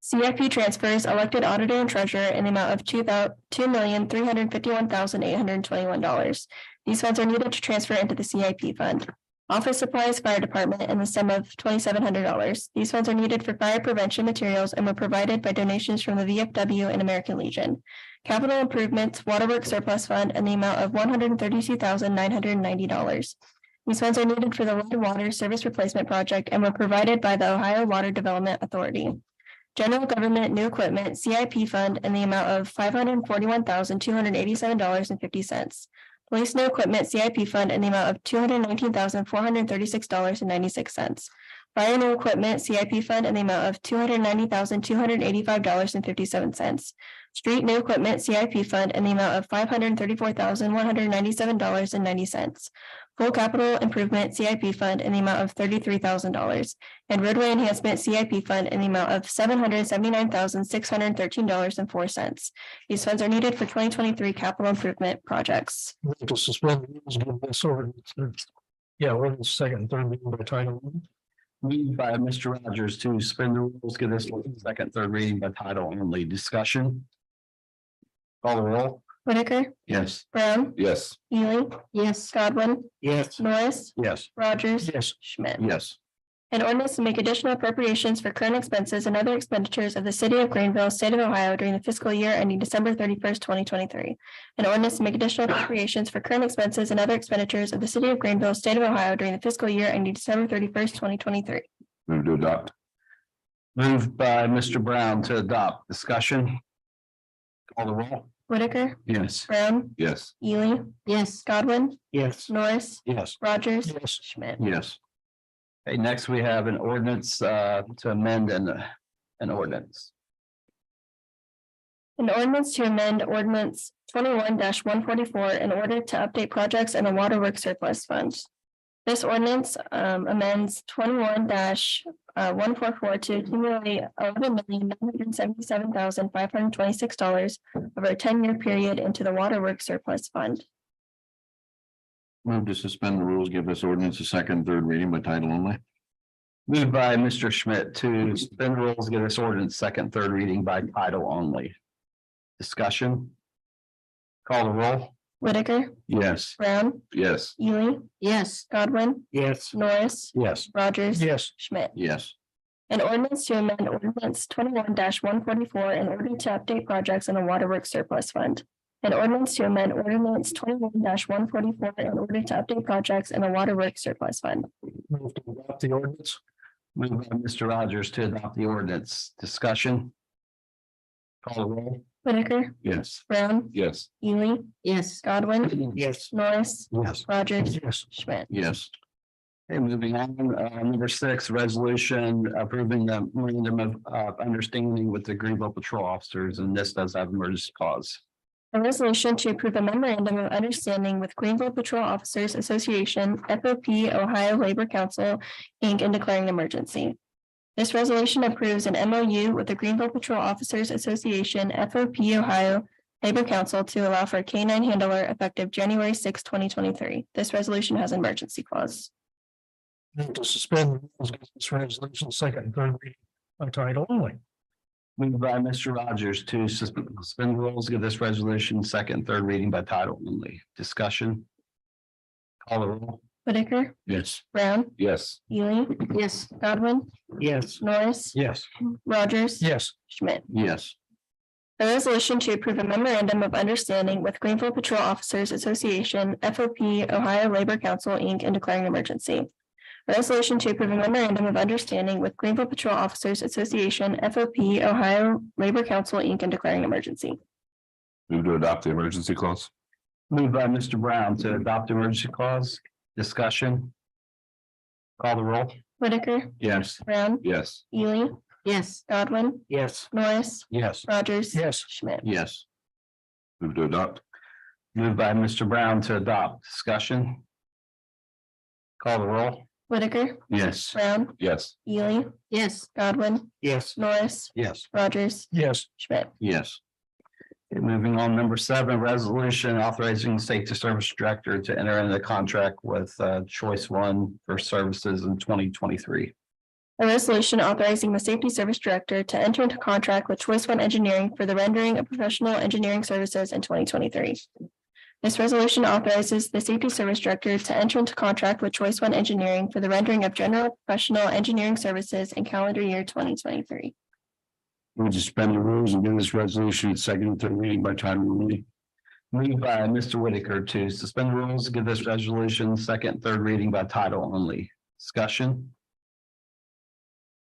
CIP transfers elected auditor and treasurer in the amount of $2,351,821. These funds are needed to transfer into the CIP fund. Office supplies, fire department in the sum of $2,700. These funds are needed for fire prevention materials and were provided by donations from the VFW and American Legion. Capital improvements, waterworks surplus fund in the amount of $132,990. These funds are needed for the lead water service replacement project and were provided by the Ohio Water Development Authority. General government new equipment CIP fund in the amount of $541,287.50. Police new equipment CIP fund in the amount of $219,436.96. Fire new equipment CIP fund in the amount of $290,285.57. Street new equipment CIP fund in the amount of $534,197.90. Full capital improvement CIP fund in the amount of $33,000 and roadway enhancement CIP fund in the amount of $779,613.04. These funds are needed for 2023 capital improvement projects. Move to suspend the rules, give this ordinance. Yeah, ordinance second, and third reading by title only. Moved by Mr. Rogers to suspend the rules, give this second, third reading by title only. Discussion. Call the roll. Whitaker, Yes. Brown, Yes. Ely, Yes. Godwin, Yes. Norris, Yes. Rogers. Yes. Schmidt. Yes. An ordinance to make additional appropriations for current expenses and other expenditures of the city of Greenville, state of Ohio during the fiscal year ending December 31st, 2023. An ordinance to make additional appropriations for current expenses and other expenditures of the city of Greenville, state of Ohio during the fiscal year ending December 31st, 2023. Move to adopt. Moved by Mr. Brown to adopt. Discussion. Call the roll. Whitaker, Yes. Brown, Yes. Ely, Yes. Godwin, Yes. Norris, Yes. Rogers. Yes. Schmidt. Yes. Okay, next we have an ordinance to amend an ordinance. An ordinance to amend ordinance 21-144 in order to update projects in the waterworks surplus fund. This ordinance amends 21-144 to accumulate $11,977,526 over a 10-year period into the waterworks surplus fund. Move to suspend the rules, give this ordinance a second, third reading by title only. Moved by Mr. Schmidt to suspend the rules, give this ordinance second, third reading by title only. Discussion. Call the roll. Whitaker, Yes. Brown, Yes. Ely, Yes. Godwin, Yes. Norris, Yes. Rogers. Yes. Schmidt. Yes. An ordinance to amend ordinance 21-144 in order to update projects in the waterworks surplus fund. An ordinance to amend ordinance 21-144 in order to update projects in the waterworks surplus fund. Move to adopt the ordinance. Moved by Mr. Rogers to adopt the ordinance. Discussion. Call the roll. Whitaker, Yes. Brown, Yes. Ely, Yes. Godwin, Yes. Norris, Yes. Rogers. Yes. Schmidt. Yes. Okay, moving on, number 6, resolution approving the memorandum of understanding with the Greenville patrol officers, and this does have emergency clause. A resolution to approve a memorandum of understanding with Greenville Patrol Officers Association, FOP Ohio Labor Council, Inc., and declaring an emergency. This resolution approves an MOU with the Greenville Patrol Officers Association, FOP Ohio Labor Council to allow for a K-9 handler effective January 6, 2023. This resolution has an emergency clause. Move to suspend the rules, give this resolution second, and third reading by title only. Moved by Mr. Rogers to suspend rules, give this resolution second, third reading by title only. Discussion. Call the roll. Whitaker, Yes. Brown, Yes. Ely, Yes. Godwin, Yes. Norris, Yes. Rogers. Yes. Schmidt. Yes. A resolution to approve a memorandum of understanding with Greenville Patrol Officers Association, FOP, Ohio Labor Council, Inc., and declaring an emergency. A resolution to approve a memorandum of understanding with Greenville Patrol Officers Association, FOP, Ohio Labor Council, Inc., and declaring an emergency. Move to adopt the emergency clause. Moved by Mr. Brown to adopt emergency clause. Discussion. Call the roll. Whitaker, Yes. Brown, Yes. Ely, Yes. Godwin, Yes. Norris, Yes. Rogers. Yes. Schmidt. Yes. Move to adopt. Moved by Mr. Brown to adopt. Discussion. Call the roll. Whitaker, Yes. Brown, Yes. Ely, Yes. Godwin, Yes. Norris, Yes. Rogers, Yes. Schmidt. Yes. Okay, moving on, number 7, resolution authorizing the safety service director to enter into a contract with Choice One for services in 2023. A resolution authorizing the safety service director to enter into contract with Choice One Engineering for the rendering of professional engineering services in 2023. This resolution authorizes the safety service director to enter into contract with Choice One Engineering for the rendering of general professional engineering services in calendar year 2023. We'll suspend the rules and give this resolution its second and third reading by title only. Moved by Mr. Whitaker to suspend the rules, give this resolution second, third reading by title only. Discussion.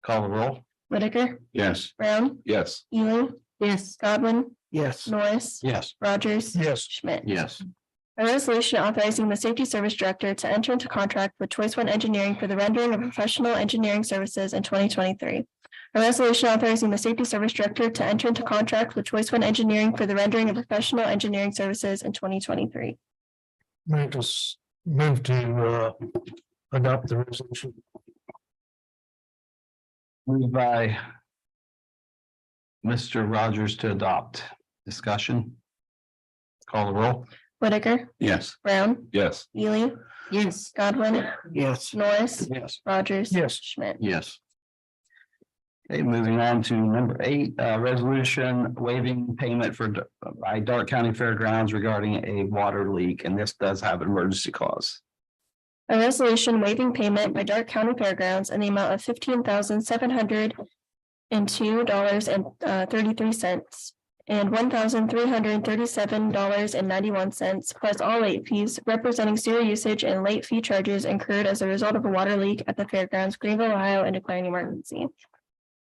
Call the roll. Whitaker, Yes. Brown, Yes. Ely, Yes. Godwin, Yes. Norris, Yes. Rogers. Yes. Schmidt. Yes. A resolution authorizing the safety service director to enter into contract with Choice One Engineering for the rendering of professional engineering services in 2023. A resolution authorizing the safety service director to enter into contract with Choice One Engineering for the rendering of professional engineering services in 2023. Move to adopt the resolution. Moved by Mr. Rogers to adopt. Discussion. Call the roll. Whitaker, Yes. Brown, Yes. Ely, Yes. Godwin, Yes. Norris, Yes. Rogers. Yes. Schmidt. Yes. Okay, moving on to number 8, resolution waiving payment for by Darke County Fairgrounds regarding a water leak, and this does have an emergency clause. A resolution waiving payment by Darke County Fairgrounds in the amount of $15,702.33 and $1,337.91 plus all late fees representing sewer usage and late fee charges incurred as a result of a water leak at the fairgrounds, Greenville, Ohio, and declaring emergency.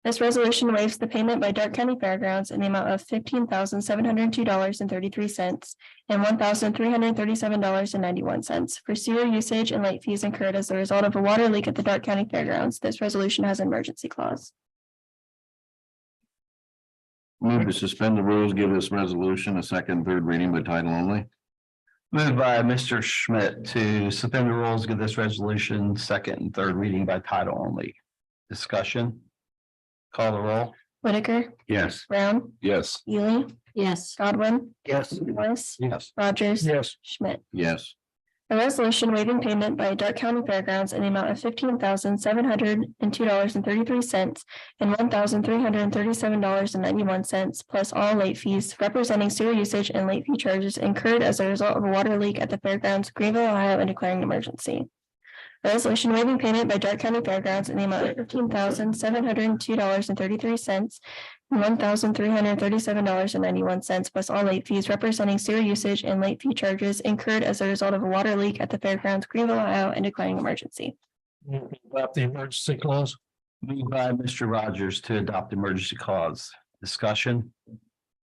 This resolution waives the payment by Darke County Fairgrounds in the amount of $15,702.33 and $1,337.91 for sewer usage and late fees incurred as a result of a water leak at the Darke County Fairgrounds. This resolution has an emergency clause. Move to suspend the rules, give this resolution a second, third reading by title only. Moved by Mr. Schmidt to suspend the rules, give this resolution second and third reading by title only. Discussion. Call the roll. Whitaker, Yes. Brown, Yes. Ely, Yes. Godwin, Yes. Norris, Yes. Rogers. Yes. Schmidt. Yes. A resolution waiving payment by Darke County Fairgrounds in the amount of $15,702.33 and $1,337.91 plus all late fees representing sewer usage and late fee charges incurred as a result of a water leak at the fairgrounds, Greenville, Ohio, and declaring an emergency. A resolution waiving payment by Darke County Fairgrounds in the amount of $15,702.33 and $1,337.91 plus all late fees representing sewer usage and late fee charges incurred as a result of a water leak at the fairgrounds, Greenville, Ohio, and declaring an emergency. Adopt the emergency clause. Moved by Mr. Rogers to adopt emergency clause. Discussion.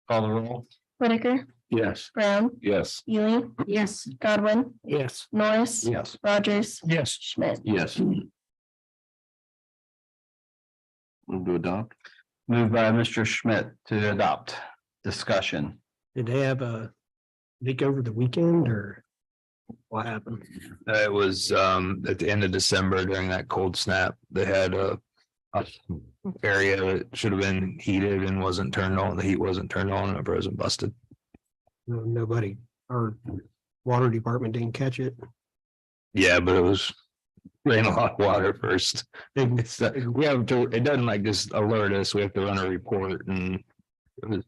Call the roll. Whitaker, Yes. Brown, Yes. Ely, Yes. Godwin, Yes. Norris. Yes. Rogers. Yes. Schmidt. Yes. Move to adopt. Moved by Mr. Schmidt to adopt. Discussion. Did they have a leak over the weekend or what happened? It was at the end of December during that cold snap. They had a area that should have been heated and wasn't turned on. The heat wasn't turned on and it wasn't busted. Nobody, our water department didn't catch it. Yeah, but it was rain a lot of water first. It's we have to, it doesn't like just alert us. We have to run a report and it was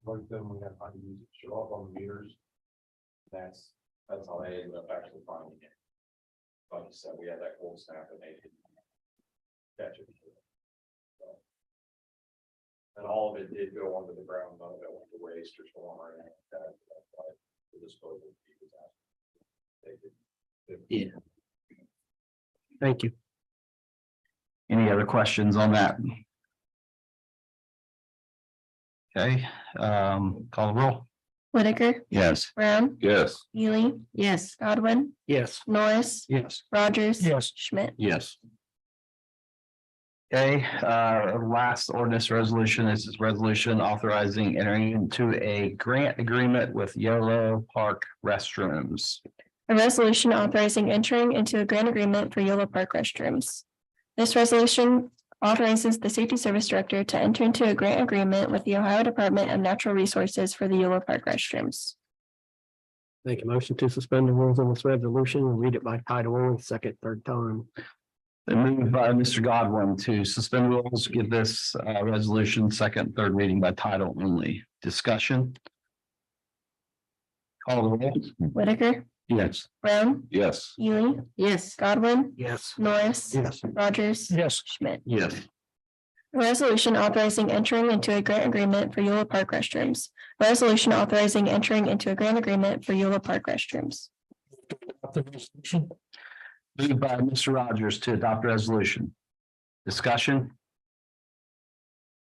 One thing we have to use it show up on the meters. That's how they ended up actually finding it. Like you said, we had that cold snap and they didn't catch it. So, And all of it did go onto the ground, none of it went to waste or storm or anything like that. That's why the disposal fee was asked. Yeah. Thank you. Any other questions on that? Okay, call the roll. Whitaker, Yes. Brown, Yes. Ely, Yes. Godwin, Yes. Norris, Yes. Rogers. Yes. Schmidt. Yes. Okay, last ordinance resolution, this is resolution authorizing entering into a grant agreement with Yolo Park Restrooms. A resolution authorizing entering into a grant agreement for Yolo Park restrooms. This resolution authorizes the Safety Service Director to enter into a grant agreement with the Ohio Department of Natural Resources for the Yolo Park restrooms. Make a motion to suspend the rules on this resolution and read it by title only, second, third time. Been moved by Mr. Godwin to suspend rules, give this resolution second, third reading by title only. Discussion. Call the roll. Whitaker, Yes. Brown, Yes. Ely, Yes. Godwin, Yes. Norris. Yes. Rogers. Yes. Schmidt. Yes. A resolution authorizing entering into a grant agreement for Yolo Park restrooms. A resolution authorizing entering into a grant agreement for Yolo Park restrooms. The resolution. Moved by Mr. Rogers to adopt resolution. Discussion.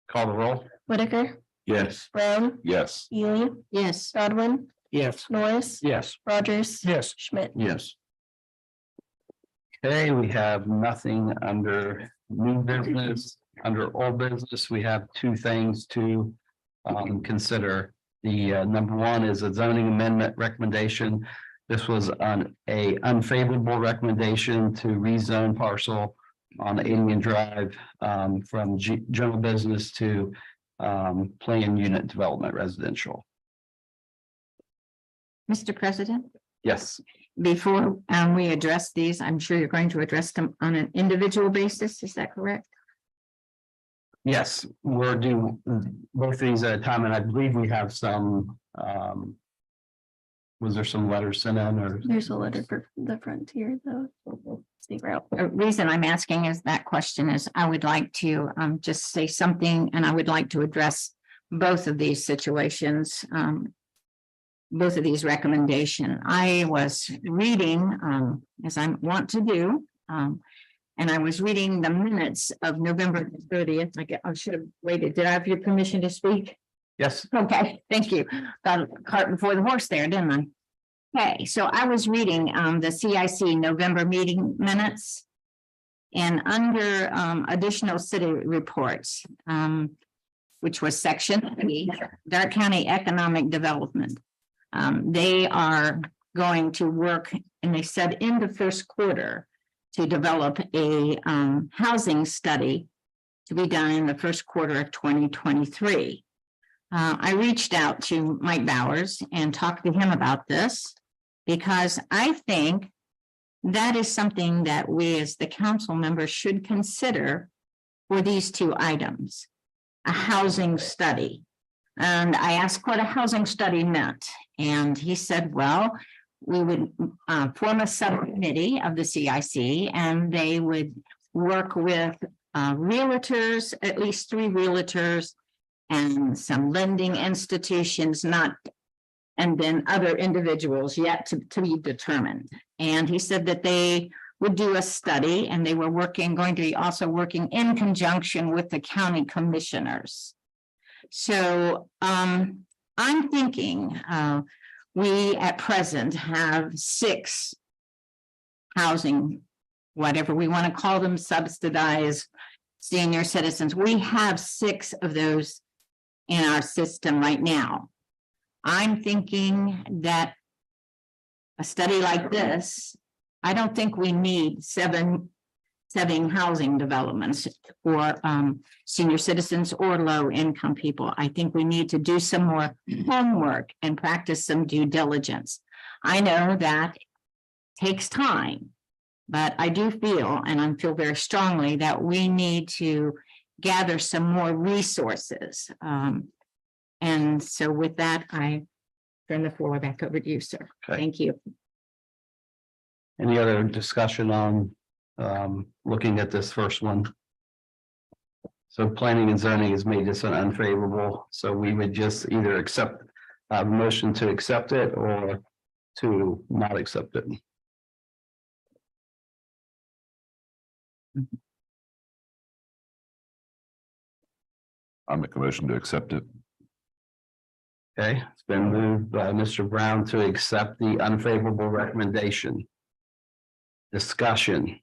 Call the roll. Whitaker, Yes. Brown, Yes. Ely, Yes. Godwin, Yes. Norris. Yes. Rogers. Yes. Schmidt. Yes. Okay, we have nothing under new business. Under old business, we have two things to consider. The number one is a zoning amendment recommendation. This was on a unfavorable recommendation to rezone parcel on Indian Drive from general business to planned unit development residential. Mr. President, Yes. before we address these, I'm sure you're going to address them on an individual basis. Is that correct? Yes, we're doing both of these at a time, and I believe we have some. Was there some letters sent in or? There's a letter for the frontier though. See route. The reason I'm asking is that question is I would like to just say something and I would like to address both of these situations. Both of these recommendations. I was reading as I want to do. And I was reading the minutes of November 30th. I should have waited. Did I have your permission to speak? Yes. Okay, thank you. Got a cart before the horse there, didn't I? Okay, so I was reading the CIC November meeting minutes. And under additional city reports, which was section 3, Dark County Economic Development. They are going to work, and they said in the first quarter to develop a housing study to be done in the first quarter of 2023. I reached out to Mike Bowers and talked to him about this because I think that is something that we as the council members should consider for these two items, a housing study. And I asked what a housing study meant, and he said, well, we would form a subcommittee of the CIC and they would work with realtors, at least 3 realtors and some lending institutions, and then other individuals yet to be determined. And he said that they would do a study and they were going to be also working in conjunction with the county commissioners. So I'm thinking we at present have 6 housing, whatever we want to call them, subsidized senior citizens. We have 6 of those in our system right now. I'm thinking that a study like this, I don't think we need 7 housing developments for senior citizens or low income people. I think we need to do some more homework and practice some due diligence. I know that takes time, but I do feel, and I feel very strongly that we need to gather some more resources. And so with that, I turn the floor back over to you, sir. Okay. Thank you. Any other discussion on looking at this first one? So planning and zoning has made this an unfavorable, so we would just either accept a motion to accept it or to not accept it. I'll make a motion to accept it. Okay, it's been moved by Mr. Brown to accept the unfavorable recommendation. Discussion.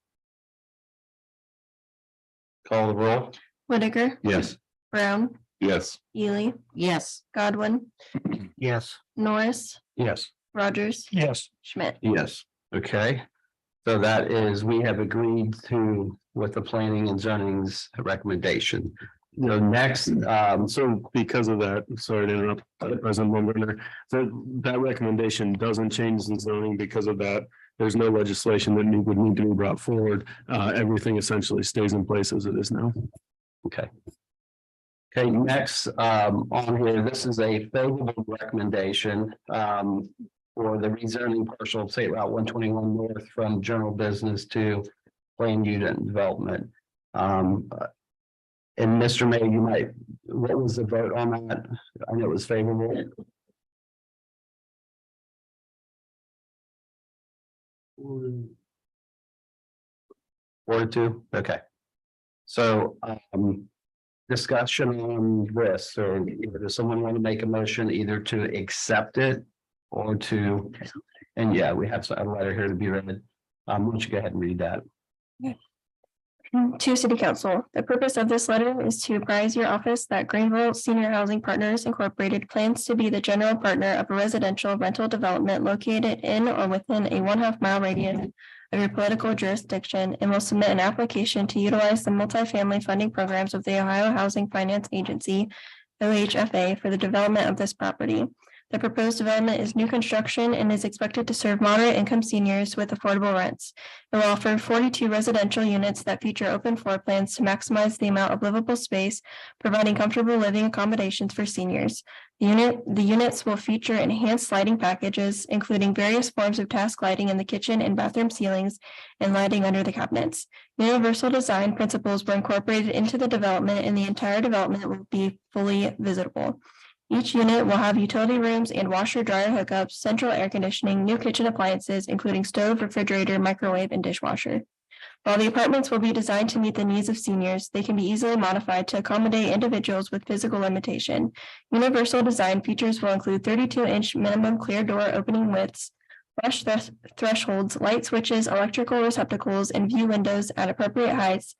Call the roll. Whitaker, Yes. Brown, Yes. Ely, Yes. Godwin, Yes. Norris, Yes. Rogers, Yes. Schmidt. Yes, okay. So that is, we have agreed to with the planning and zoning's recommendation. You know, next, So because of that, sorry to interrupt, President Lundgren, that recommendation doesn't change the zoning because of that. There's no legislation that would need to be brought forward. Everything essentially stays in place as it is now. okay. Okay, next, on here, this is a favorable recommendation, for the rezoning partial of State Route 121 North from general business to planned unit development. And Mr. Mayor, you might, what was the vote on that? I know it was favorable. 4-2, okay. So, discussion on this, or does someone want to make a motion either to accept it or to, and yeah, we have a letter here to be read. Why don't you go ahead and read that? To City Council, the purpose of this letter is to apprise your office that Greenville Senior Housing Partners Incorporated plans to be the general partner of a residential rental development located in or within a 1/2 mile radius of your political jurisdiction and will submit an application to utilize the multifamily funding programs of the Ohio Housing Finance Agency, OHFA, for the development of this property. The proposed development is new construction and is expected to serve moderate income seniors with affordable rents. It will offer 42 residential units that feature open floor plans to maximize the amount of livable space, providing comfortable living accommodations for seniors. The units will feature enhanced lighting packages, including various forms of task lighting in the kitchen and bathroom ceilings and lighting under the cabinets. Universal design principles were incorporated into the development, and the entire development will be fully visitable. Each unit will have utility rooms and washer dryer hookups, central air conditioning, new kitchen appliances, including stove, refrigerator, microwave, and dishwasher. While the apartments will be designed to meet the needs of seniors, they can be easily modified to accommodate individuals with physical limitation. Universal design features will include 32-inch minimum clear door opening widths, flush thresholds, light switches, electrical receptacles, and view windows at appropriate heights,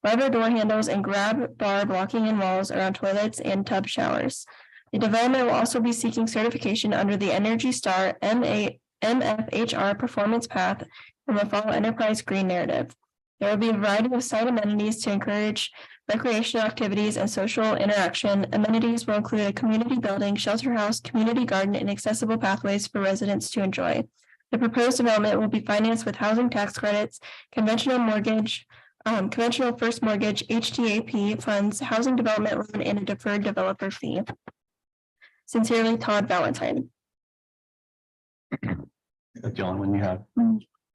lever door handles, and grab bar blocking in walls around toilets and tub showers. The development will also be seeking certification under the Energy Star MFHR Performance Path and will follow Enterprise Green Narrative. There will be a variety of site amenities to encourage recreational activities and social interaction. Amenities will include a community building, shelter house, community garden, and accessible pathways for residents to enjoy. The proposed development will be financed with housing tax credits, conventional first mortgage, HDAP funds, housing development loan, and a deferred developer fee. Sincerely, Todd Valentine. That's the only one you have.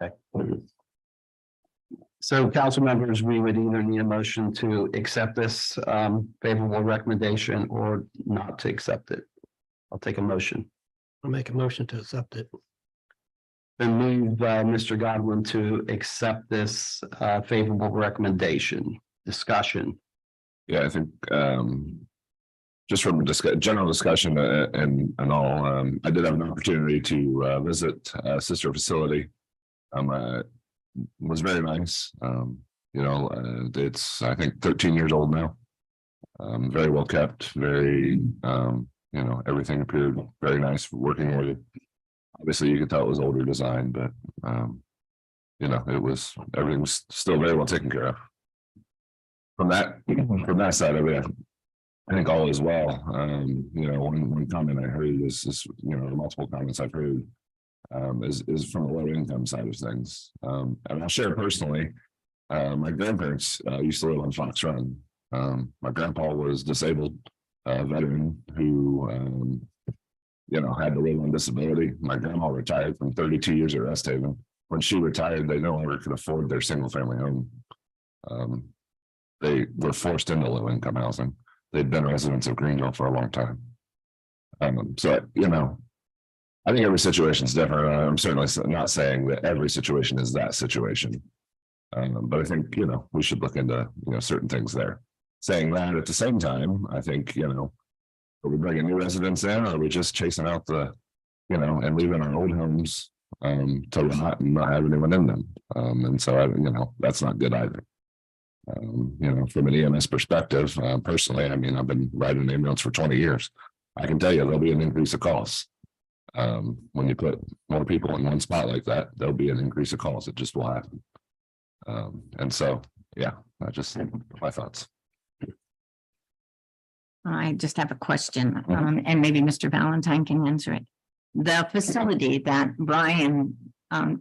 Okay. So council members, we would either need a motion to accept this favorable recommendation or not to accept it. I'll take a motion. I'll make a motion to accept it. Been moved by Mr. Godwin to accept this favorable recommendation. Discussion. Yeah, I think just from general discussion and all, I did have an opportunity to visit a sister facility. Was very nice. It's I think 13 years old now. Very well kept, very everything appeared very nice working with it. Obviously you could tell it was older design, but everything was still very well taken care of. From that side of it, I think all is well. One comment I heard is the multiple comments I've heard is from the low income side of things. And I'll share personally, my grandparents used to live on Fox Run. My grandpa was disabled, veteran who had to live on disability. My grandma retired from 32 years at Rest Haven. When she retired, they no longer could afford their single family home. they were forced into low income housing. They'd been residents of Greenville for a long time. So, you know, I think every situation is different. I'm certainly not saying that every situation is that situation. But I think, you know, we should look into, you know, certain things there. Saying that at the same time, I think, you know, are we bringing new residents in, or are we just chasing out the, you know, and leaving our old homes to rot and not have anyone in them? And so, you know, that's not good either. You know, from an EMS perspective, personally, I mean, I've been riding an ambulance for 20 years. I can tell you there'll be an increase of calls. When you put more people in one spot like that, there'll be an increase of calls. It just will happen. And so, yeah, I just, my thoughts. I just have a question, and maybe Mr. Valentine can answer it. The facility that Brian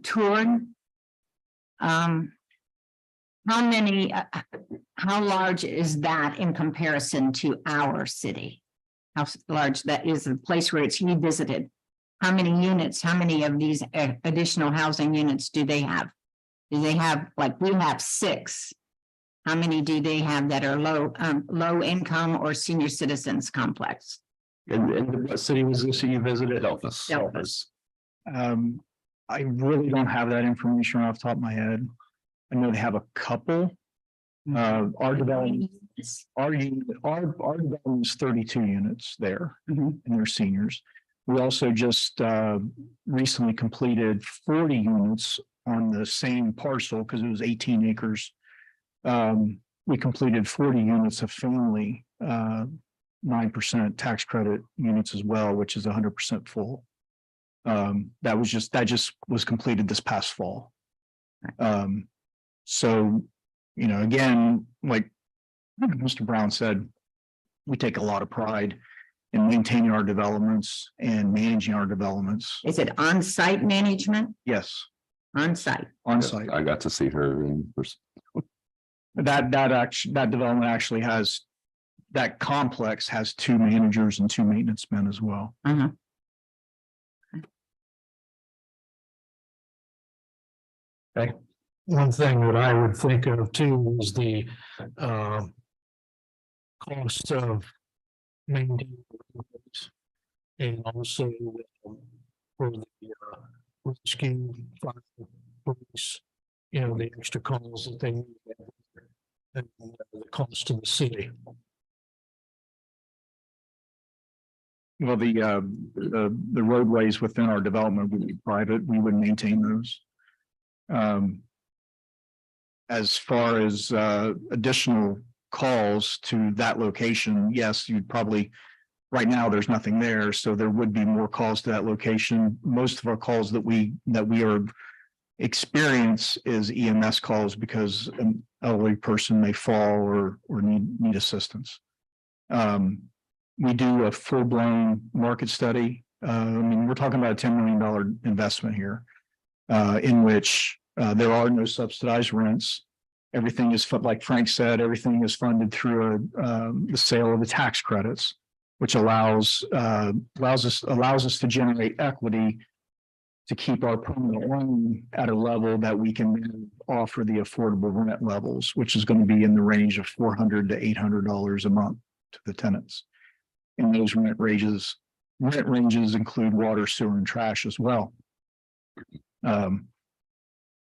toured, how large is that in comparison to our city? How large that is, the place where he visited? How many units, how many of these additional housing units do they have? Do they have, like, we have 6. How many do they have that are low income or senior citizens complex? And what city was this that you visited? Delphus. I really don't have that information off the top of my head. I know they have a couple. Our development is 32 units there, and they're seniors. We also just recently completed 40 units on the same parcel because it was 18 acres. We completed 40 units of family 9% tax credit units as well, which is 100% full. That just was completed this past fall. So, you know, again, like Mr. Brown said, we take a lot of pride in maintaining our developments and managing our developments. Is it on-site management? Yes, On-site. on site. I got to see her in person. That development actually has, that complex has 2 managers and 2 maintenance men as well. Okay. One thing that I would think of too is the cost of maintaining and also for the rescue, fire, police, you know, the extra calls that they need and the cost to the city. Well, the roadways within our development would be private. We would maintain those. As far as additional calls to that location, yes, you'd probably, right now, there's nothing there, so there would be more calls to that location. Most of our calls that we are experience is EMS calls because an elderly person may fall or need assistance. We do a full-blown market study. I mean, we're talking about a $10 million investment here, in which there are no subsidized rents. Everything is, like Frank said, everything is funded through the sale of the tax credits, which allows us to generate equity to keep our permanent loan at a level that we can offer the affordable rent levels, which is going to be in the range of $400 to $800 a month to the tenants. And those rent ranges include water, sewer, and trash as well. We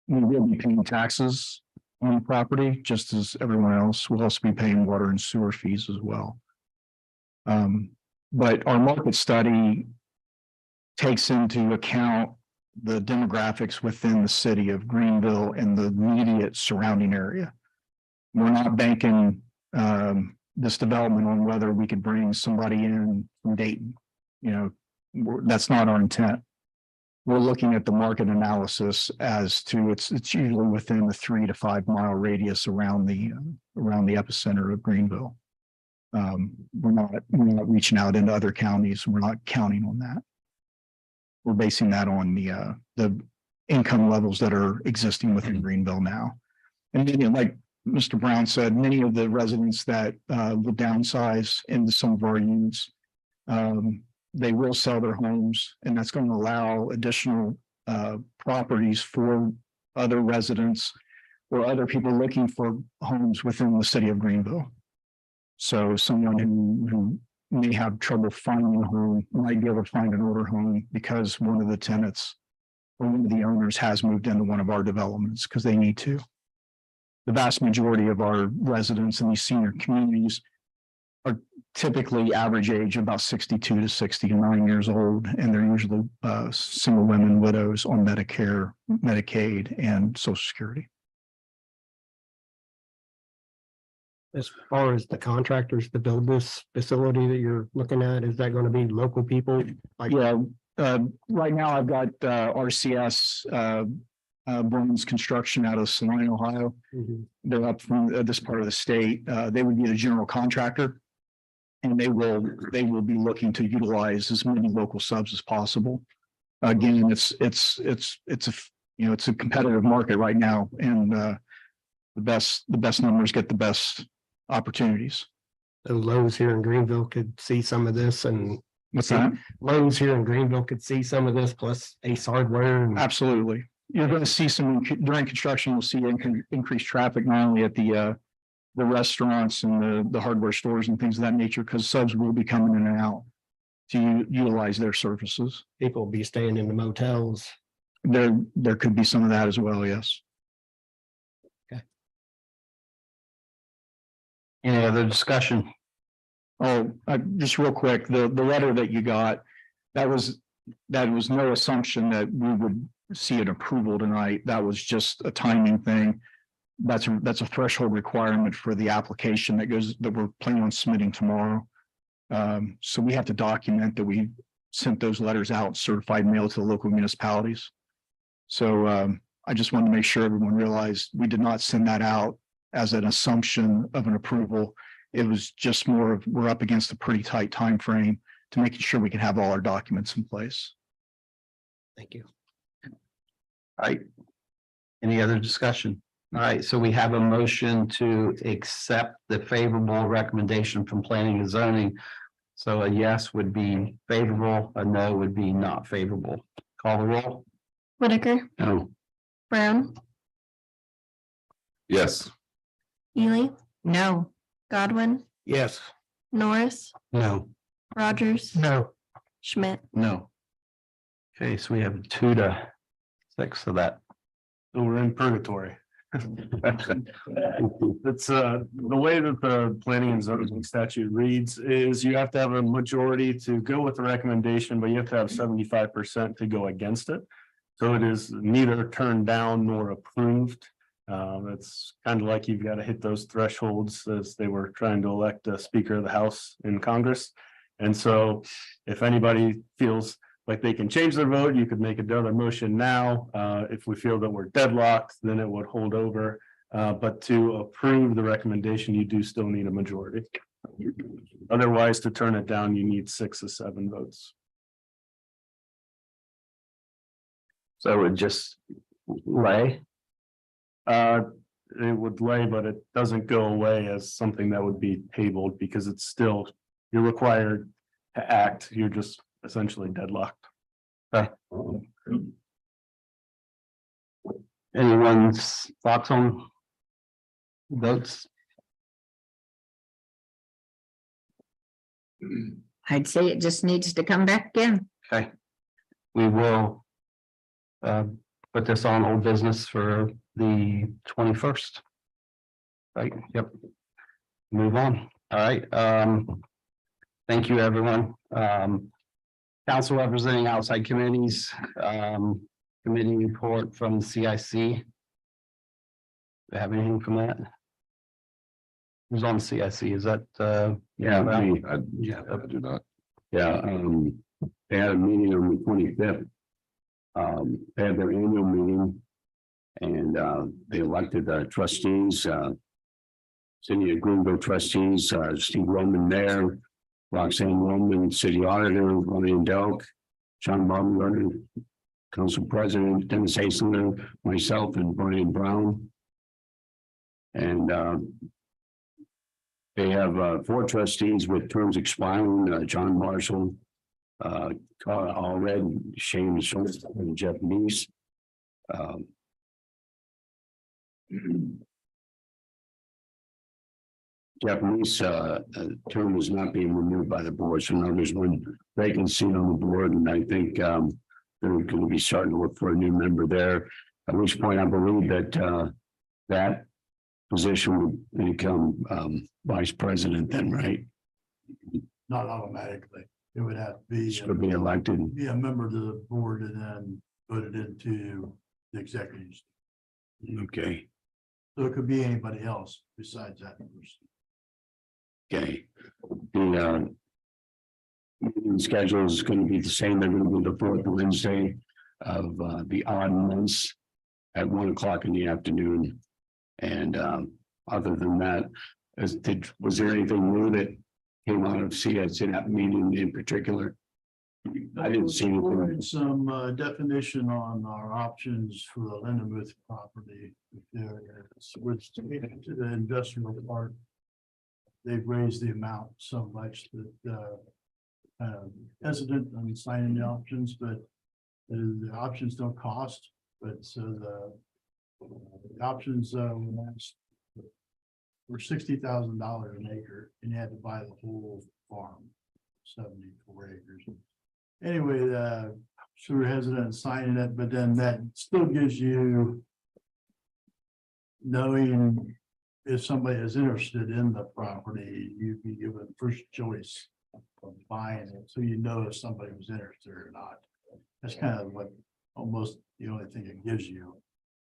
will be paying taxes on the property, just as everyone else. We'll also be paying water and sewer fees as well. But our market study takes into account the demographics within the city of Greenville and the immediate surrounding area. We're not banking this development on whether we could bring somebody in from Dayton. You know, that's not our intent. We're looking at the market analysis as to it's usually within the 3 to 5 mile radius around the epicenter of Greenville. We're not reaching out into other counties. We're not counting on that. We're basing that on the income levels that are existing within Greenville now. And then, like Mr. Brown said, many of the residents that will downsize into some of our units, they will sell their homes, and that's going to allow additional properties for other residents or other people looking for homes within the city of Greenville. So someone who may have trouble finding a home might be able to find an older home because one of the tenants or one of the owners has moved into one of our developments because they need to. The vast majority of our residents in these senior communities are typically average age of about 62 to 69 years old, and they're usually single women, widows on Medicare, Medicaid, and Social Security. As far as the contractors to build this facility that you're looking at, is that going to be local people? Yeah, right now I've got RCS Burns Construction out of Saline, Ohio. Mhm. They're up from this part of the state. They would be the general contractor. And they will be looking to utilize as many local subs as possible. Again, it's a competitive market right now, and the best numbers get the best opportunities. So Lowe's here in Greenville could see some of this, and What's that? Lowe's here in Greenville could see some of this, plus Ace Hardware. And Absolutely. You're going to see during construction, you'll see increased traffic, not only at the restaurants and the hardware stores and things of that nature, because subs will be coming in and out to utilize their services. people will be staying in the motels. There could be some of that as well, yes. Any other discussion? Oh, just real quick, the letter that you got, that was no assumption that we would see an approval tonight. That was just a timing thing. That's a threshold requirement for the application that we're planning on submitting tomorrow. So we have to document that we sent those letters out, certified mail to the local municipalities. So I just wanted to make sure everyone realized we did not send that out as an assumption of an approval. It was just more of, we're up against a pretty tight time frame to making sure we can have all our documents in place. Thank you. All right. Any other discussion? All right, so we have a motion to accept the favorable recommendation from planning and zoning. So a yes would be favorable, a no would be not favorable. Call the roll. Whitaker, No. Brown, Yes. Ely, No. Godwin, Yes. Norris, No. Rogers, No. Schmidt. No. Okay, so we have 2-6 of that. So we're in purgatory. It's the way that the planning and zoning statute reads is you have to have a majority to go with the recommendation, but you have to have 75% to go against it. So it is neither turned down nor approved. It's kind of like you've got to hit those thresholds as they were trying to elect a Speaker of the House in Congress. And so if anybody feels like they can change their vote, you could make another motion now. If we feel that we're deadlocked, then it would hold over. But to approve the recommendation, you do still need a majority. Otherwise, to turn it down, you need 6 of 7 votes. So it just lay. It would lay, but it doesn't go away as something that would be tabled because it's still, you're required to act. You're just essentially deadlocked. Anyone's thoughts on votes? I'd say it just needs to come back again. Okay. We will put this on old business for the 21st. Right, yep. Move on. All right. Thank you, everyone. Council representing outside committees, committee report from the CIC. Do you have anything from that? Who's on CIC? Is that Yeah, me. I do not. Yeah, they had a meeting on the 25th. They had their annual meeting. And they elected trustees, City of Greenville trustees, Steve Roman there, Roxanne Roman, city auditor, Ronnie Delk, John Baumgartner, council president, Dennis Hasler, myself, and Brian Brown. And they have 4 trustees with terms expiring, John Marshall, Carl Allred, Shane Schultz, and Jeff Neese. Japanese term is not being removed by the board, so now there's one vacancy on the board, and I think they're going to be starting to look for a new member there. At which point I believe that that position would become vice president then, right? Not automatically. It would have to be. Should be elected. Be a member of the board and then voted into the executives. Okay, So it could be anybody else besides that person. okay. The meeting schedule is going to be the same. They're going to be the fourth Wednesday of the odd months at 1 o'clock in the afternoon. And other than that, was there anything new that came out of CS in that meeting in particular? I didn't see anything. Some definition on our options for the Lindenmuth property. Which to the industrial park. They've raised the amount so much that hesitant on signing the options, but the options don't cost, but so the options were $60,000 an acre, and you had to buy the whole farm, 74 acres. Anyway, so we're hesitant on signing it, but then that still gives you knowing if somebody is interested in the property, you'd be given first choice of buying it, so you know if somebody was interested or not. That's kind of what almost the only thing it gives you.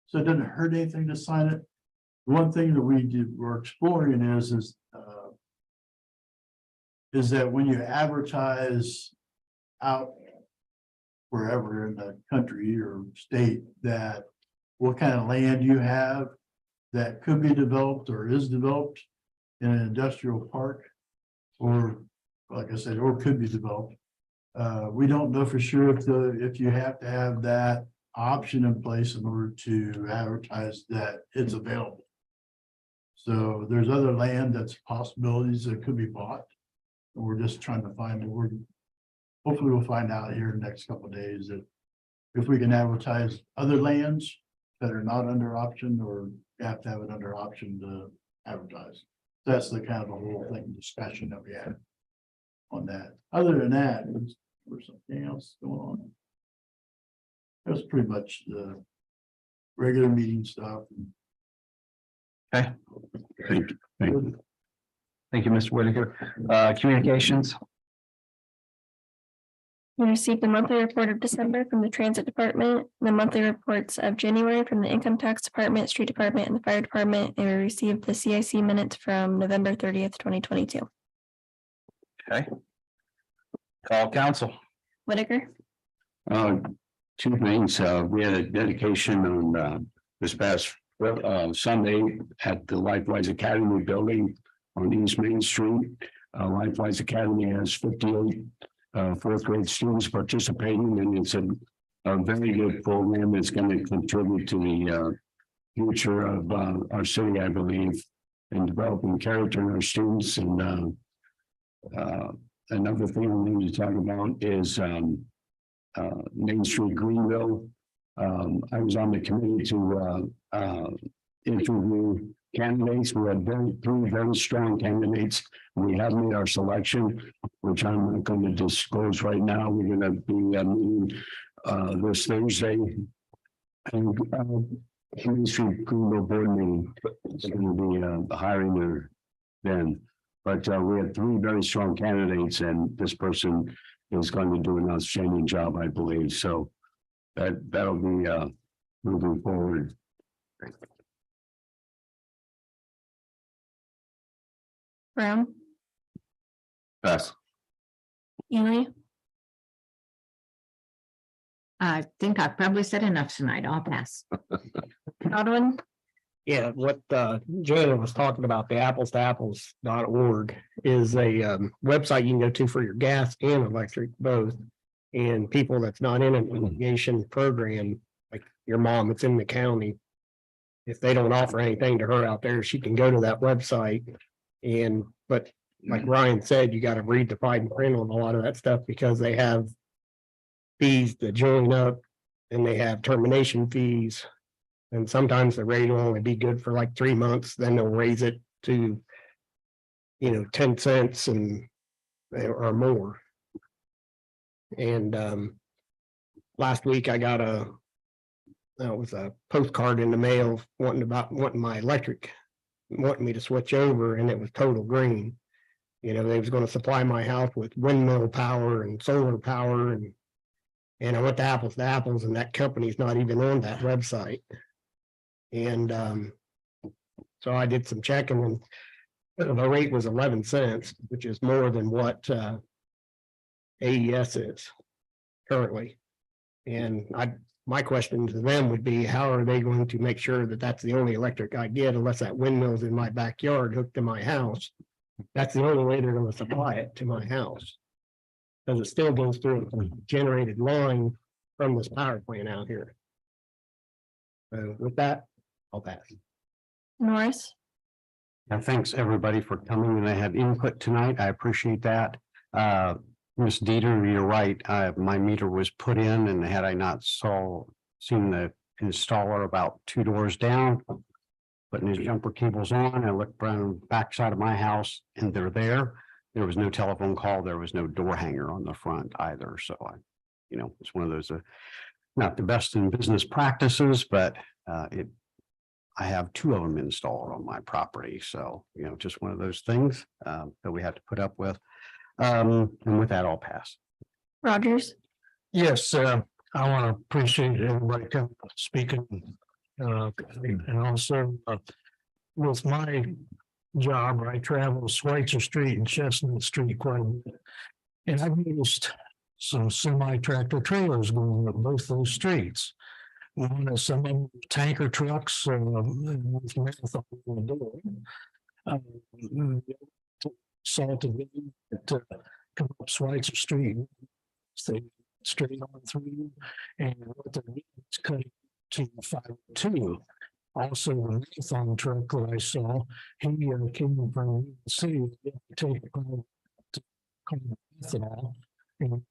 So it doesn't hurt anything to sign it. One thing that we're exploring is that when you advertise out wherever in the country or state, that what kind of land you have that could be developed or is developed in an industrial park, or like I said, or could be developed. We don't know for sure if you have to have that option in place in order to advertise that it's available. So there's other land that's possibilities that could be bought. And we're just trying to find the word. Hopefully we'll find out here in the next couple of days that if we can advertise other lands that are not under option, or have to have it under option to advertise. That's the kind of the whole thing discussion that we had on that. Other than that, there's something else going on. That's pretty much the regular meeting stuff. Thank you. Thank you, Mr. Whitaker. Communications. We received the monthly report of December from the Transit Department, the monthly reports of January from the Income Tax Department, Street Department, and the Fire Department, and we received the CIC minutes from November 30th, 2022. Okay. Call council. Whitaker, Two things. We had a dedication on this past Sunday at the Lifewise Academy building on East Main Street. Lifewise Academy has 58 fourth grade students participating, and it's a very good program that's going to contribute to the future of our city, I believe, in developing character in our students. And another thing we need to talk about is Main Street Greenville. I was on the committee to interview candidates. We had three very strong candidates. We have made our selection, which I'm not going to disclose right now. We're going to be meeting this Thursday. And Main Street Greenville board meeting is going to be hiring her then. But we had three very strong candidates, and this person is going to do an outstanding job, I believe. So that'll be moving forward. Brown, Pass. Ely, I think I've probably said enough tonight. I'll pass. Godwin, Yeah, what Joanna was talking about, the apples2apples.org is a website you can go to for your gas and electric both. And people that's not in an irrigation program, like your mom that's in the county, if they don't offer anything to her out there, she can go to that website. But like Ryan said, you got to read the fine print on a lot of that stuff, because they have fees that join up, and they have termination fees. And sometimes the rate will only be good for like 3 months, then they'll raise it to, 10 cents or more. And last week I got it was a postcard in the mail wanting my electric, wanting me to switch over, and it was total green. They was going to supply my house with windmill power and solar power, and I went to apples, and that company's not even on that website. And so I did some checking, and the rate was 11 cents, which is more than what AES is currently. And my question to them would be, how are they going to make sure that that's the only electric I get unless that windmill's in my backyard hooked to my house? That's the only way they're going to supply it to my house. Because it still goes through a generated line from this power plant out here. So with that, I'll pass. Norris, And thanks everybody for coming and I have input tonight. I appreciate that. Ms. Dieter, you're right. My meter was put in and had I not seen the installer about 2 doors down, putting his jumper cables on, I looked around the backside of my house and they're there. There was no telephone call. There was no door hanger on the front either. So it's one of those, not the best in business practices, but I have 2 of them installed on my property. So, just one of those things that we have to put up with. And with that, I'll pass. Rogers, Yes, I want to appreciate everybody coming speaking. And also with my job, I travel Schweitzer Street and Chestnut Street quite a bit. And I've noticed some semi-tractor trailers going up both those streets. One is some of them tanker trucks with marathon on the door. Salt and come up Schweitzer Street, stay straight on through, and what they're doing is cutting to 502. Also, the marathon truck that I saw, he came from the city to take to ethanol in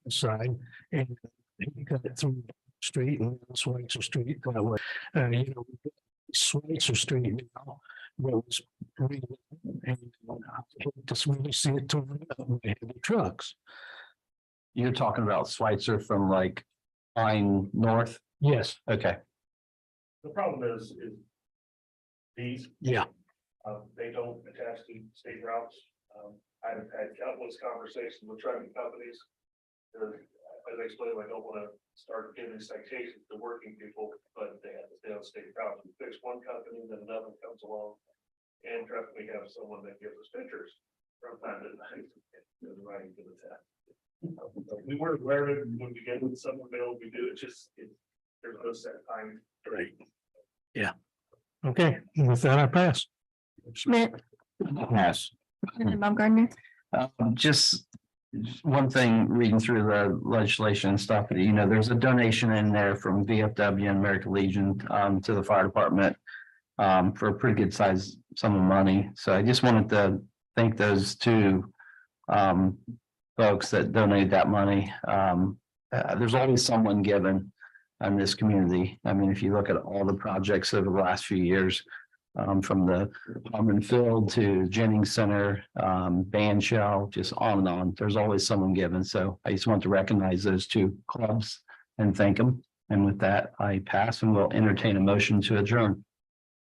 the side, and he cut it through the street and Schweitzer Street that way. Schweitzer Street now was really, and I just really see it torn up by heavy trucks. You're talking about Schweitzer from like Pine North? Yes. Okay. The problem is these. Yeah. They don't attach to state routes. I've had countless conversations with trucking companies. As I explained, I don't want to start giving citations to working people, but they have to stay on state routes. We fix one company, then another comes along. And we have someone that gives us pictures from time to time. Right to the test. We were aware of it when we get with someone bill, we do it there's no set time. Right. Yeah. Okay, and with that, I pass. Schmidt, Pass. and Baumgartner. Just one thing, reading through the legislation and stuff, there's a donation in there from VFW and American Legion to the fire department for a pretty good size sum of money. So I just wanted to thank those 2 folks that donated that money. There's always someone giving in this community. I mean, if you look at all the projects over the last few years, from the Harmon Field to Jennings Center, band shell, just on and on. There's always someone giving. So I just want to recognize those 2 clubs and thank them. And with that, I pass and will entertain a motion to adjourn.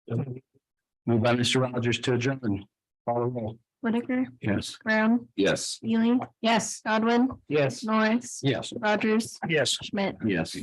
Moved by Mr. Rogers to adjourn. Call the roll. Whitaker, Yes. Brown, Yes. Ely, Yes. Godwin, Yes. Norris, Yes. Rogers, Yes. Schmidt. Yes.